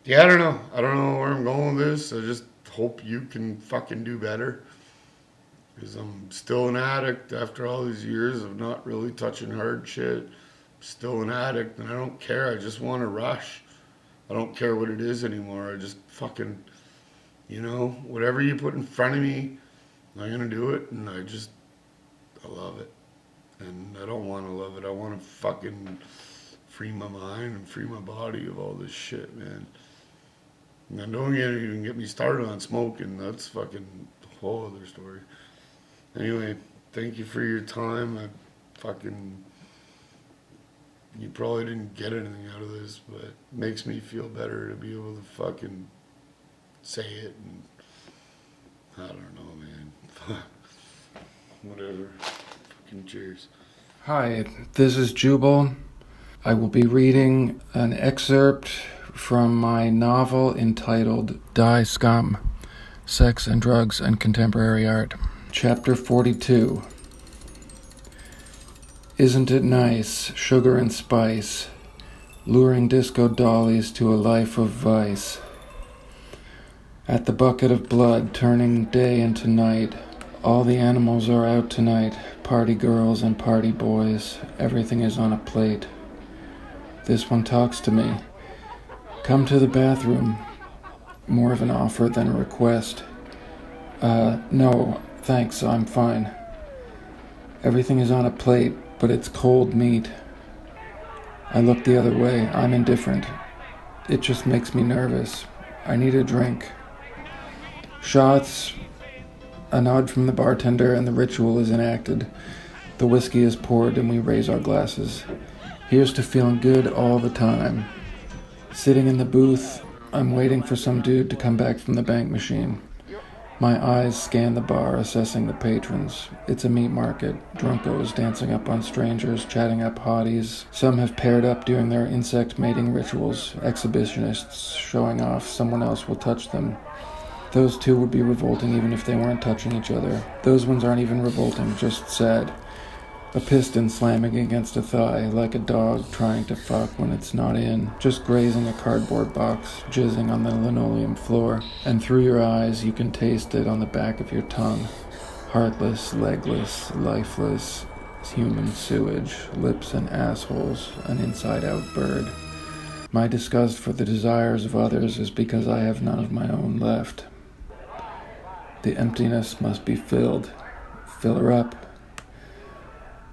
yeah, I don't know. I don't know where I'm going with this. I just hope you can fucking do better. Because I'm still an addict after all these years of not really touching hard shit. Still an addict, and I don't care. I just want to rush. I don't care what it is anymore. I just fucking, you know, whatever you put in front of me, I'm going to do it, and I love it. And I don't want to love it. I want to fucking free my mind and free my body of all this shit, man. And don't even get me started on smoking. That's fucking a whole other story. Anyway, thank you for your time. You probably didn't get anything out of this, but it makes me feel better to be able to fucking say it, and I don't know, man. Whatever. Fucking cheers. Hi, this is Jubal. I will be reading an excerpt from my novel entitled Die Scum, Sex and Drugs and Contemporary Art. Chapter 42. Isn't it nice, sugar and spice, luring disco dollies to a life of vice? At the bucket of blood, turning day into night, all the animals are out tonight, party girls and party boys, everything is on a plate. This one talks to me. Come to the bathroom. More of an offer than a request. No, thanks, I'm fine. Everything is on a plate, but it's cold meat. I look the other way. I'm indifferent. It just makes me nervous. I need a drink. Shots. A nod from the bartender, and the ritual is enacted. The whiskey is poured, and we raise our glasses. Here's to feeling good all the time. Sitting in the booth, I'm waiting for some dude to come back from the bank machine. My eyes scan the bar, assessing the patrons. It's a meat market. Drunkos dancing up on strangers, chatting up hotties. Some have paired up during their insect mating rituals. Exhibitionists showing off someone else will touch them. Those two would be revolting even if they weren't touching each other. Those ones aren't even revolting, just sad. A piston slamming against a thigh, like a dog trying to fuck when it's not in. Just grazing a cardboard box, jizzing on the linoleum floor. And through your eyes, you can taste it on the back of your tongue. Heartless, legless, lifeless, human sewage, lips and assholes, an inside-out bird. My disgust for the desires of others is because I have none of my own left. The emptiness must be filled. Fill her up.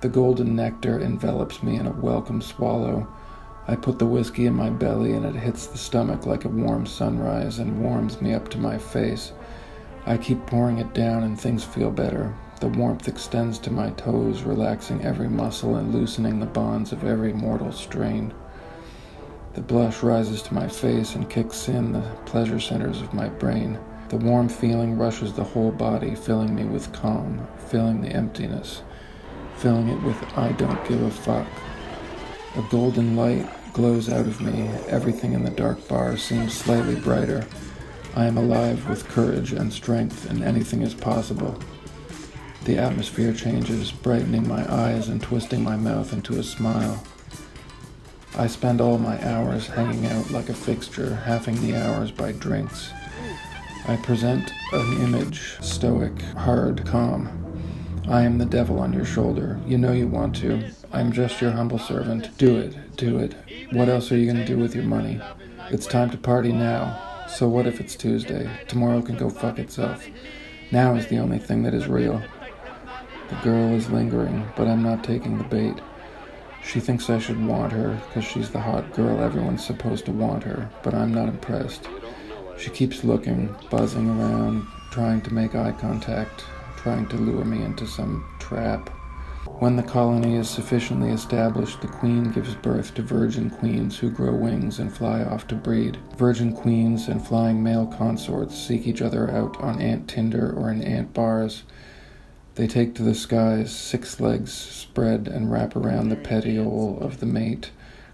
The golden nectar envelops me in a welcome swallow. I put the whiskey in my belly and it hits the stomach like a warm sunrise and warms me up to my face. I keep pouring it down and things feel better. The warmth extends to my toes, relaxing every muscle and loosening the bonds of every mortal strain. The blush rises to my face and kicks in the pleasure centers of my brain. The warm feeling rushes the whole body, filling me with calm, filling the emptiness. Filling it with I don't give a fuck. A golden light glows out of me. Everything in the dark bar seems slightly brighter. I am alive with courage and strength, and anything is possible. The atmosphere changes, brightening my eyes and twisting my mouth into a smile. I spend all my hours hanging out like a fixture, halving the hours by drinks. I present an image, stoic, hard, calm. I am the devil on your shoulder. You know you want to. I'm just your humble servant. Do it. Do it. What else are you going to do with your money? It's time to party now. So what if it's Tuesday? Tomorrow can go fuck itself. Now is the only thing that is real. The girl is lingering, but I'm not taking the bait. She thinks I should want her, because she's the hot girl everyone's supposed to want her, but I'm not impressed. She keeps looking, buzzing around, trying to make eye contact, trying to lure me into some trap. When the colony is sufficiently established, the queen gives birth to virgin queens who grow wings and fly off to breed. Virgin queens and flying male consorts seek each other out on ant tinder or in ant bars. They take to the skies, 6 legs spread and wrap around the petiole of the mate,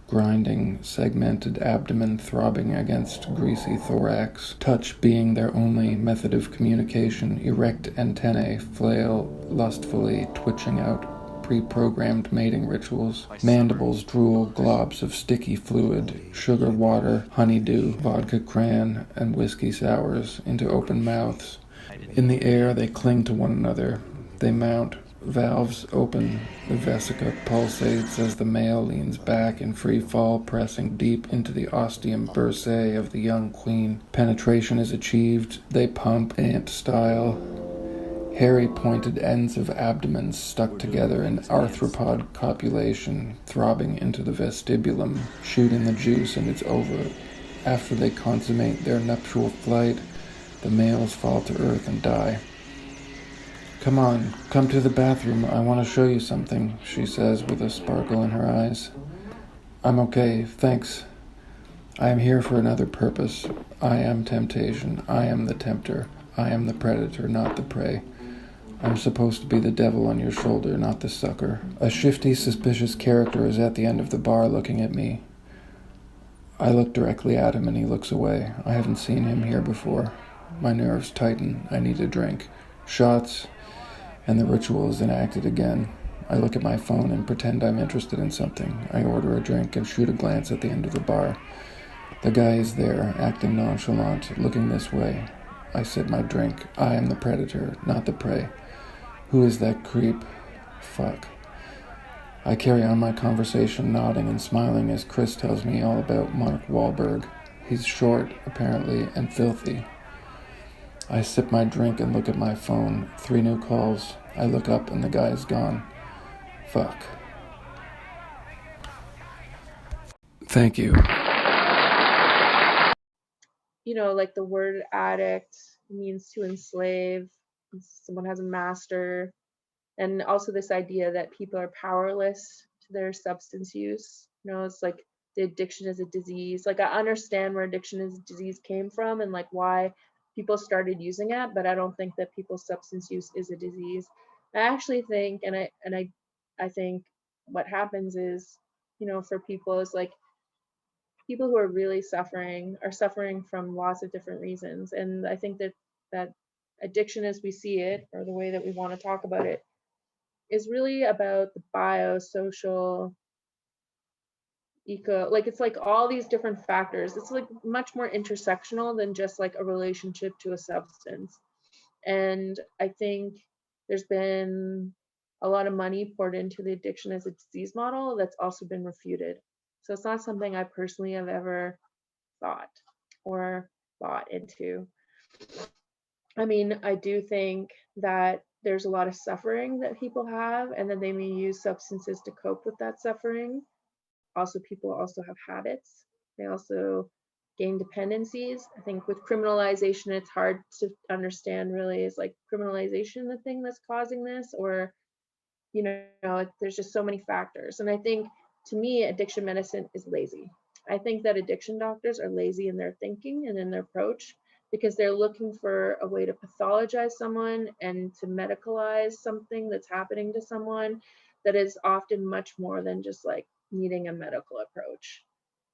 grinding, segmented abdomen throbbing against greasy thorax, touch being their only method of communication. Erect antennae flail lustfully, twitching out pre-programmed mating rituals. Mandibles drool globs of sticky fluid, sugar water, honeydew, vodka cran, and whiskey sours into open mouths. In the air they cling to one another. They mount. Valves open. The vesica pulsates as the male leans back in free fall, pressing deep into the ostium bursae of the young queen. Penetration is achieved. They pump, ant style. Hairy pointed ends of abdomens stuck together in arthropod copulation, throbbing into the vestibulum, shooting the juice and its ova. After they consummate their nuptial flight, the males fall to earth and die. "Come on, come to the bathroom. I want to show you something," she says with a sparkle in her eyes. "I'm okay, thanks. I am here for another purpose. I am temptation. I am the tempter. I am the predator, not the prey. I'm supposed to be the devil on your shoulder, not the sucker." A shifty, suspicious character is at the end of the bar looking at me. I look directly at him and he looks away. I haven't seen him here before. My nerves tighten. I need a drink. Shots, and the ritual is enacted again. I look at my phone and pretend I'm interested in something. I order a drink and shoot a glance at the end of the bar. The guy is there, acting nonchalant, looking this way. I sip my drink. I am the predator, not the prey. Who is that creep? Fuck. I carry on my conversation, nodding and smiling as Chris tells me all about Mark Wahlberg. He's short, apparently, and filthy. I sip my drink and look at my phone. 3 new calls. I look up and the guy is gone. Fuck. Thank you. You know, like the word addict means to enslave. Someone has a master. And also this idea that people are powerless to their substance use. You know, it's like the addiction is a disease. Like I understand where addiction is a disease came from and like why people started using it, but I don't think that people's substance use is a disease. I actually think, and I think what happens is, you know, for people is like people who are really suffering are suffering from lots of different reasons. And I think that addiction as we see it, or the way that we want to talk about it, is really about the biosocial like it's like all these different factors. It's like much more intersectional than just like a relationship to a substance. And I think there's been a lot of money poured into the addiction as a disease model that's also been refuted. So it's not something I personally have ever thought or bought into. I mean, I do think that there's a lot of suffering that people have, and then they may use substances to cope with that suffering. Also, people also have habits. They also gain dependencies. I think with criminalization, it's hard to understand really, is like criminalization the thing that's causing this, or, you know, there's just so many factors. And I think to me, addiction medicine is lazy. I think that addiction doctors are lazy in their thinking and in their approach, because they're looking for a way to pathologize someone and to medicalize something that's happening to someone that is often much more than just like needing a medical approach.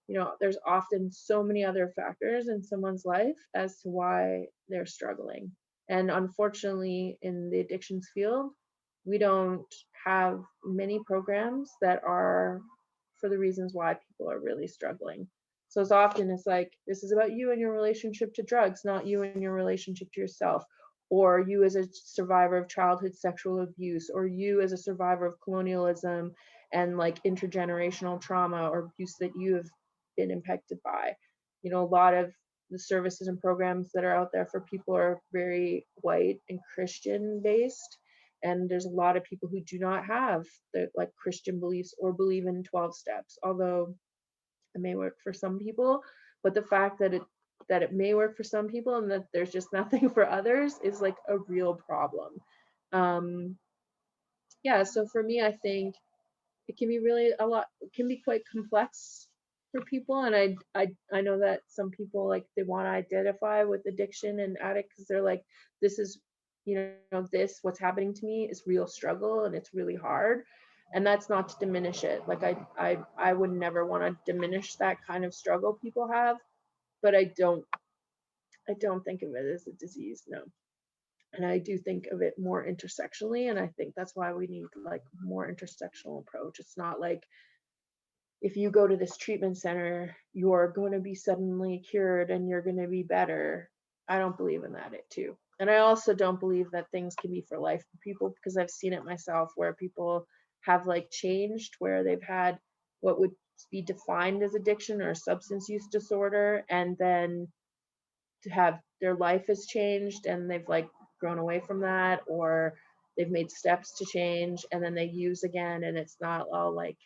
You know, there's often so many other factors in someone's life as to why they're struggling. And unfortunately, in the addictions field, we don't have many programs that are for the reasons why people are really struggling. So as often it's like, this is about you and your relationship to drugs, not you and your relationship to yourself, or you as a survivor of childhood sexual abuse, or you as a survivor of colonialism and like intergenerational trauma or abuse that you have been impacted by. You know, a lot of the services and programs that are out there for people are very white and Christian based. And there's a lot of people who do not have the like Christian beliefs or believe in 12 steps, although it may work for some people, but the fact that it may work for some people and that there's just nothing for others is like a real problem. yeah, so for me, I think it can be really it can be quite complex for people. And I know that some people, like, they want to identify with addiction and addict because they're like, this is, what's happening to me is real struggle and it's really hard. And that's not to diminish it. Like, I would never want to diminish that kind of struggle people have, but I don't think of it as a disease, no. And I do think of it more intersectionally, and I think that's why we need, like, more intersectional approach. It's not like if you go to this treatment center, you're going to be suddenly cured and you're going to be better. I don't believe in that too. And I also don't believe that things can be for life for people, because I've seen it myself where people have, like, changed, where they've had what would be defined as addiction or substance use disorder, and then to have their life has changed and they've, like, grown away from that, or they've made steps to change and then they use again, and it's not all like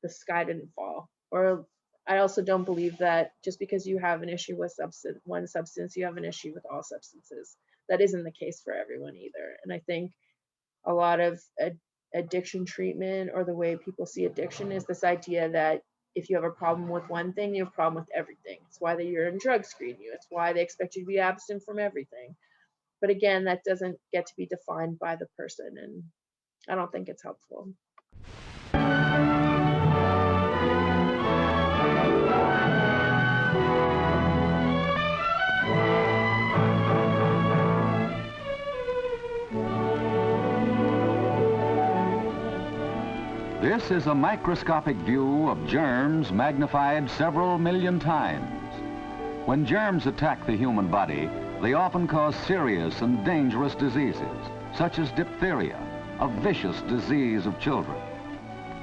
the sky didn't fall. Or I also don't believe that just because you have an issue with one substance, you have an issue with all substances. That isn't the case for everyone either. And I think a lot of addiction treatment, or the way people see addiction, is this idea that if you have a problem with one thing, you have a problem with everything. It's why the urine drugs screen you. It's why they expect you to be abstinent from everything. But again, that doesn't get to be defined by the person, and I don't think it's helpful. This is a microscopic view of germs magnified several million times. When germs attack the human body, they often cause serious and dangerous diseases, such as diphtheria, a vicious disease of children.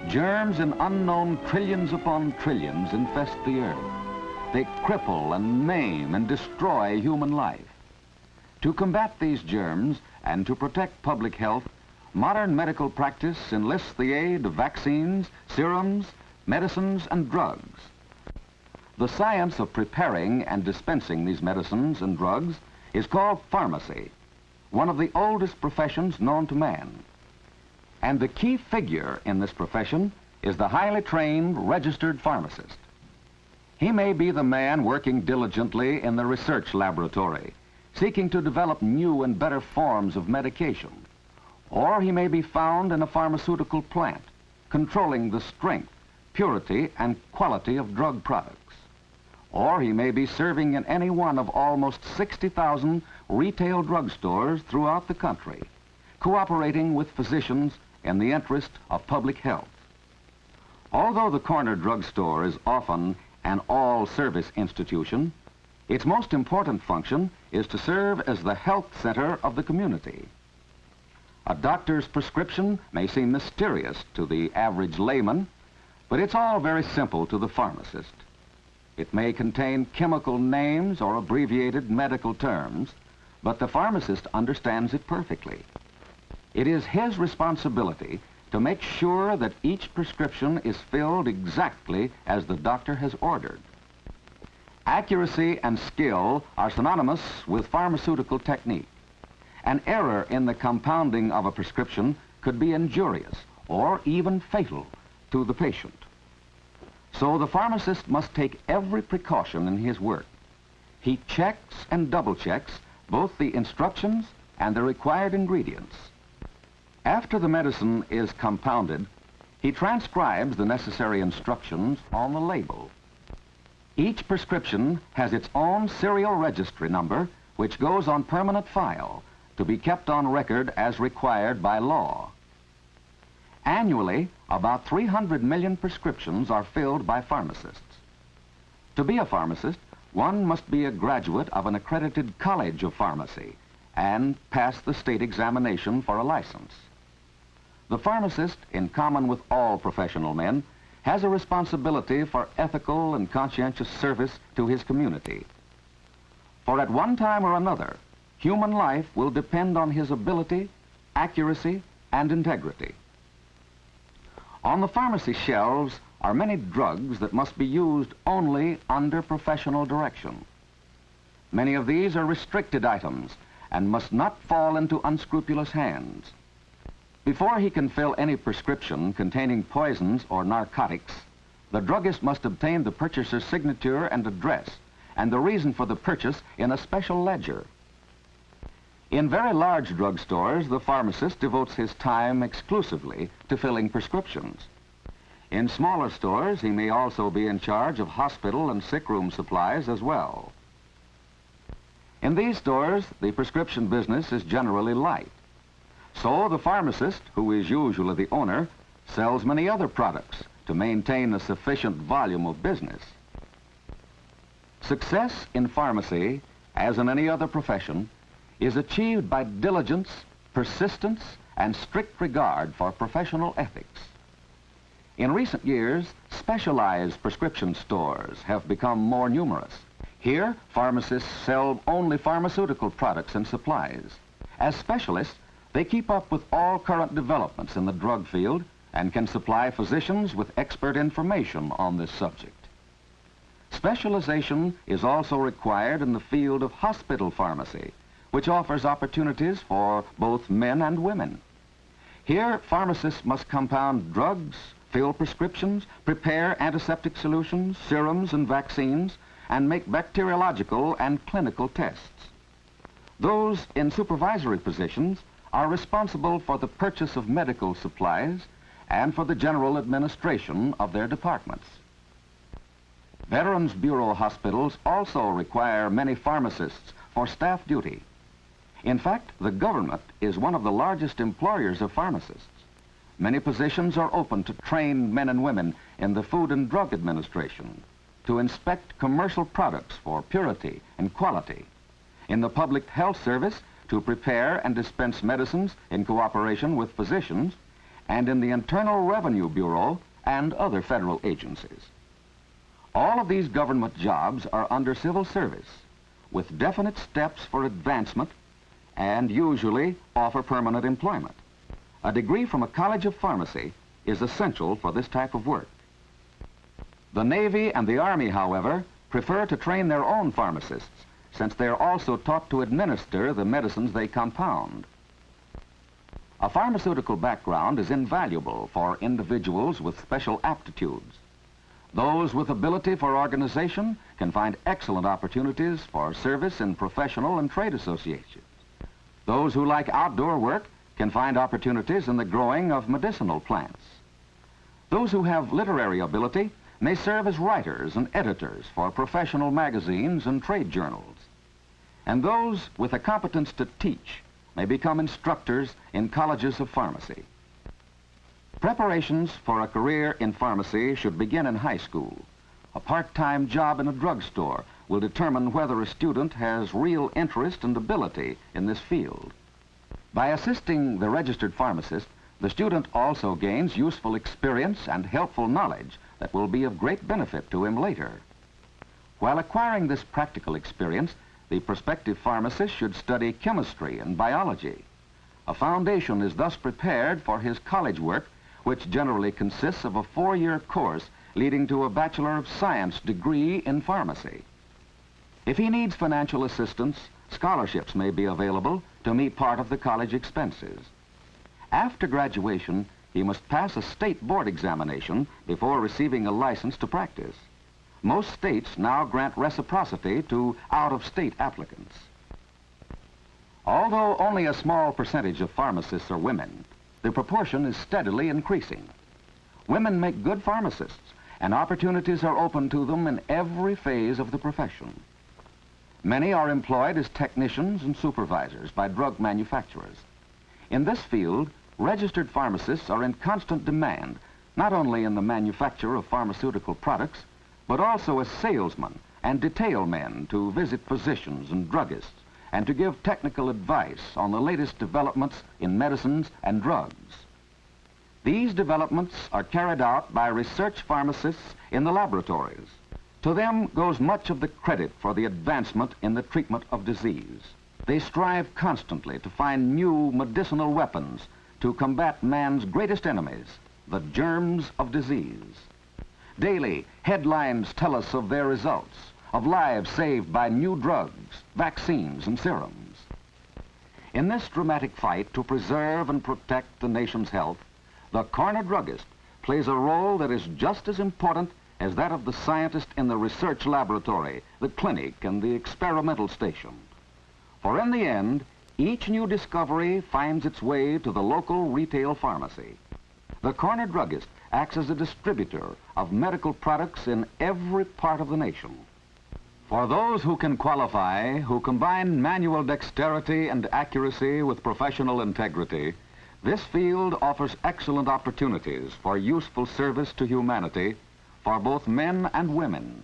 Germs in unknown trillions upon trillions infest the earth. They cripple and maim and destroy human life. To combat these germs and to protect public health, modern medical practice enlists the aid of vaccines, serums, medicines, and drugs. The science of preparing and dispensing these medicines and drugs is called pharmacy, one of the oldest professions known to man. And the key figure in this profession is the highly trained, registered pharmacist. He may be the man working diligently in the research laboratory, seeking to develop new and better forms of medication. Or he may be found in a pharmaceutical plant, controlling the strength, purity, and quality of drug products. Or he may be serving in any one of almost 60,000 retail drugstores throughout the country, cooperating with physicians in the interest of public health. Although the corner drugstore is often an all-service institution, its most important function is to serve as the health center of the community. A doctor's prescription may seem mysterious to the average layman, but it's all very simple to the pharmacist. It may contain chemical names or abbreviated medical terms, but the pharmacist understands it perfectly. It is his responsibility to make sure that each prescription is filled exactly as the doctor has ordered. Accuracy and skill are synonymous with pharmaceutical technique. An error in the compounding of a prescription could be injurious or even fatal to the patient. So the pharmacist must take every precaution in his work. He checks and double checks both the instructions and the required ingredients. After the medicine is compounded, he transcribes the necessary instructions on the label. Each prescription has its own serial registry number, which goes on permanent file to be kept on record as required by law. Annually, about 300 million prescriptions are filled by pharmacists. To be a pharmacist, one must be a graduate of an accredited college of pharmacy and pass the state examination for a license. The pharmacist, in common with all professional men, has a responsibility for ethical and conscientious service to his community. For at one time or another, human life will depend on his ability, accuracy, and integrity. On the pharmacy shelves are many drugs that must be used only under professional direction. Many of these are restricted items and must not fall into unscrupulous hands. Before he can fill any prescription containing poisons or narcotics, the druggist must obtain the purchaser's signature and address, and the reason for the purchase in a special ledger. In very large drugstores, the pharmacist devotes his time exclusively to filling prescriptions. In smaller stores, he may also be in charge of hospital and sick room supplies as well. In these stores, the prescription business is generally light. So the pharmacist, who is usually the owner, sells many other products to maintain a sufficient volume of business. Success in pharmacy, as in any other profession, is achieved by diligence, persistence, and strict regard for professional ethics. In recent years, specialized prescription stores have become more numerous. Here, pharmacists sell only pharmaceutical products and supplies. As specialists, they keep up with all current developments in the drug field and can supply physicians with expert information on this subject. Specialization is also required in the field of hospital pharmacy, which offers opportunities for both men and women. Here, pharmacists must compound drugs, fill prescriptions, prepare antiseptic solutions, serums, and vaccines, and make bacteriological and clinical tests. Those in supervisory positions are responsible for the purchase of medical supplies and for the general administration of their departments. Veterans Bureau hospitals also require many pharmacists for staff duty. In fact, the government is one of the largest employers of pharmacists. Many positions are open to trained men and women in the Food and Drug Administration, to inspect commercial products for purity and quality, in the Public Health Service to prepare and dispense medicines in cooperation with physicians, and in the Internal Revenue Bureau and other federal agencies. All of these government jobs are under civil service, with definite steps for advancement and usually offer permanent employment. A degree from a college of pharmacy is essential for this type of work. The Navy and the Army, however, prefer to train their own pharmacists, since they are also taught to administer the medicines they compound. A pharmaceutical background is invaluable for individuals with special aptitudes. Those with ability for organization can find excellent opportunities for service in professional and trade associations. Those who like outdoor work can find opportunities in the growing of medicinal plants. Those who have literary ability may serve as writers and editors for professional magazines and trade journals. And those with a competence to teach may become instructors in colleges of pharmacy. Preparations for a career in pharmacy should begin in high school. A part-time job in a drugstore will determine whether a student has real interest and ability in this field. By assisting the registered pharmacist, the student also gains useful experience and helpful knowledge that will be of great benefit to him later. While acquiring this practical experience, the prospective pharmacist should study chemistry and biology. A foundation is thus prepared for his college work, which generally consists of a 4-year course leading to a Bachelor of Science degree in pharmacy. If he needs financial assistance, scholarships may be available to meet part of the college expenses. After graduation, he must pass a state board examination before receiving a license to practice. Most states now grant reciprocity to out-of-state applicants. Although only a small percentage of pharmacists are women, the proportion is steadily increasing. Women make good pharmacists, and opportunities are open to them in every phase of the profession. Many are employed as technicians and supervisors by drug manufacturers. In this field, registered pharmacists are in constant demand, not only in the manufacture of pharmaceutical products, but also as salesmen and detail men to visit physicians and druggists and to give technical advice on the latest developments in medicines and drugs. These developments are carried out by research pharmacists in the laboratories. To them goes much of the credit for the advancement in the treatment of disease. They strive constantly to find new medicinal weapons to combat man's greatest enemies, the germs of disease. Daily, headlines tell us of their results, of lives saved by new drugs, vaccines, and serums. In this dramatic fight to preserve and protect the nation's health, the corner druggist plays a role that is just as important as that of the scientist in the research laboratory, the clinic, and the experimental station. For in the end, each new discovery finds its way to the local retail pharmacy. The corner druggist acts as a distributor of medical products in every part of the nation. For those who can qualify, who combine manual dexterity and accuracy with professional integrity, this field offers excellent opportunities for useful service to humanity for both men and women.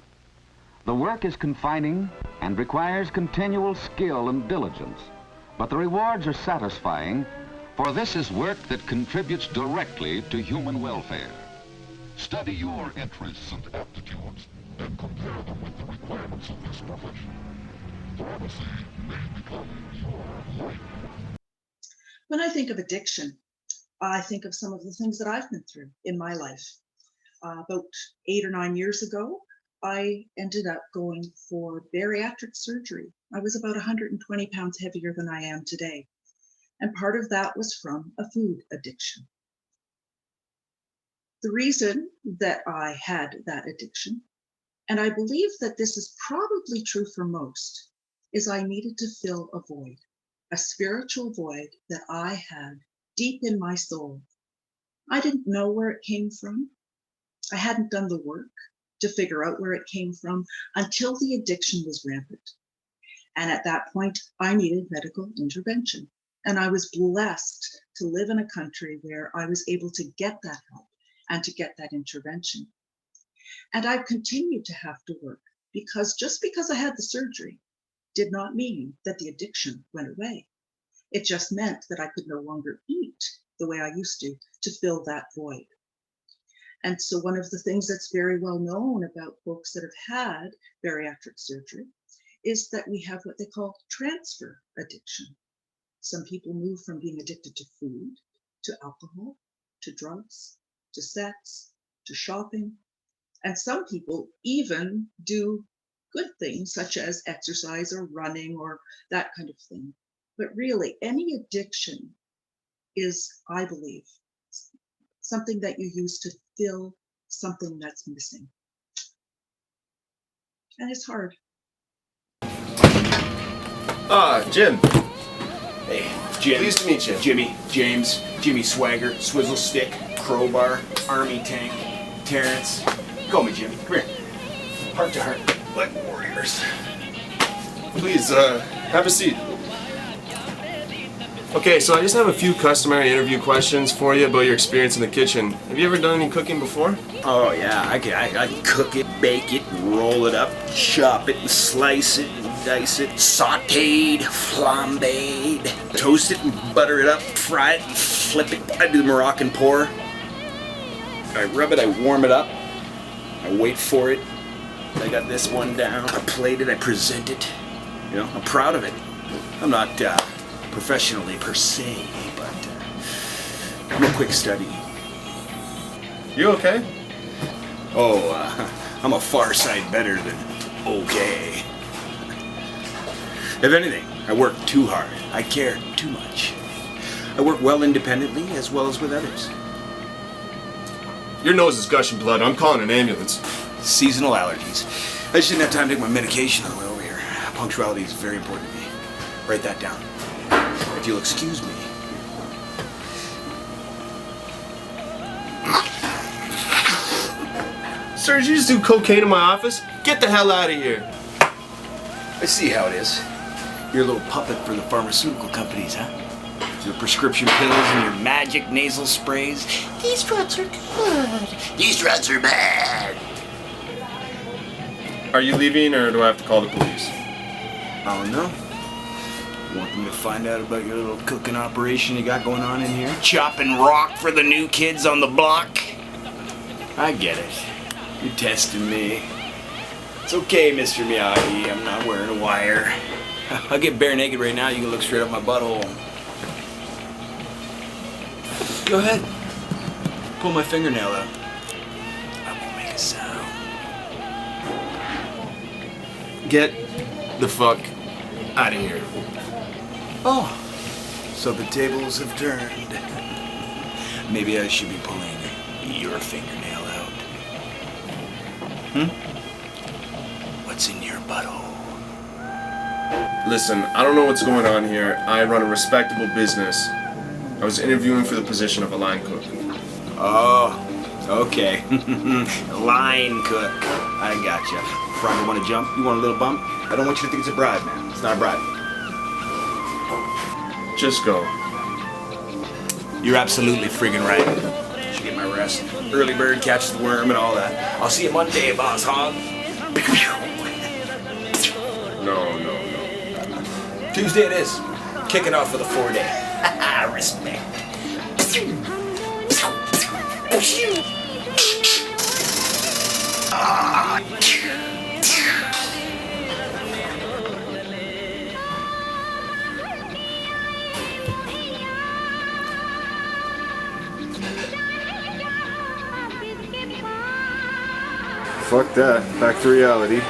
The work is confining and requires continual skill and diligence, but the rewards are satisfying, for this is work that contributes directly to human welfare. Study your interests and aptitudes and compare them with the requirements of this profession. Pharmacy may become your life. When I think of addiction, I think of some of the things that I've been through in my life. About 8 or 9 years ago, I ended up going for bariatric surgery. I was about 120 pounds heavier than I am today. And part of that was from a food addiction. The reason that I had that addiction, and I believe that this is probably true for most, is I needed to fill a void, a spiritual void that I had deep in my soul. I didn't know where it came from. I hadn't done the work to figure out where it came from until the addiction was rampant. And at that point, I needed medical intervention. And I was blessed to live in a country where I was able to get that help and to get that intervention. And I've continued to have to work because just because I had the surgery did not mean that the addiction went away. It just meant that I could no longer eat the way I used to fill that void. And so one of the things that's very well known about folks that have had bariatric surgery is that we have what they call transfer addiction. Some people move from being addicted to food, to alcohol, to drugs, to sex, to shopping. And some people even do good things such as exercise or running or that kind of thing. But really, any addiction is, I believe, something that you use to fill something that's missing. And it's hard. Jim. Hey, Jim. Pleased to meet you. Jimmy, James, Jimmy Swagger, Swizzle Stick, Crowbar, Army Tank, Terrence. Call me Jimmy. Come here. Heart to heart, like warriors. Please, have a seat. Okay, so I just have a few customary interview questions for you about your experience in the kitchen. Have you ever done any cooking before? Oh yeah, I can cook it, bake it, roll it up, chop it, and slice it, and dice it, sauteed, flambéed, toast it and butter it up, fry it and flip it. I do the Moroccan pour. I rub it, I warm it up, I wait for it. I got this one down, I plate it, I present it. You know, I'm proud of it. I'm not professionally per se, but I'm a quick study. You okay? Oh, I'm a far sight better than okay. If anything, I work too hard. I care too much. I work well independently as well as with others. Your nose is gushing blood. I'm calling an ambulance. Seasonal allergies. I just didn't have time to take my medication on the way over here. Punctuality is very important to me. Write that down. If you'll excuse me. Sir, did you just do cocaine in my office? Get the hell out of here. I see how it is. You're a little puppet for the pharmaceutical companies, huh? Your prescription pills and your magic nasal sprays. These drugs are good. These drugs are bad. Are you leaving or do I have to call the police? I don't know. You want them to find out about your little cooking operation you got going on in here? Chopping rock for the new kids on the block? I get it. You're testing me. It's okay, Mr. Miyagi. I'm not wearing a wire. I'll get bare naked right now. You can look straight up my butthole. Go ahead. Pull my fingernail out. I won't make a sound. Get the fuck out of here. Oh, So the tables have turned. Maybe I should be pulling your fingernail out. What's in your butthole? Listen, I don't know what's going on here. I run a respectable business. I was interviewing for the position of a line cook. Oh, okay. Line cook. I gotcha. Frogger want to jump? You want a little bump? I don't want you to think it's a bribe, man. It's not a bribe. Just go. You're absolutely friggin' right. Should get my rest. Early bird catches the worm and all that. I'll see you Monday, boss hog. No. Tuesday it is. Kicking off for the 4-day. Respect. Fuck that. Back to reality.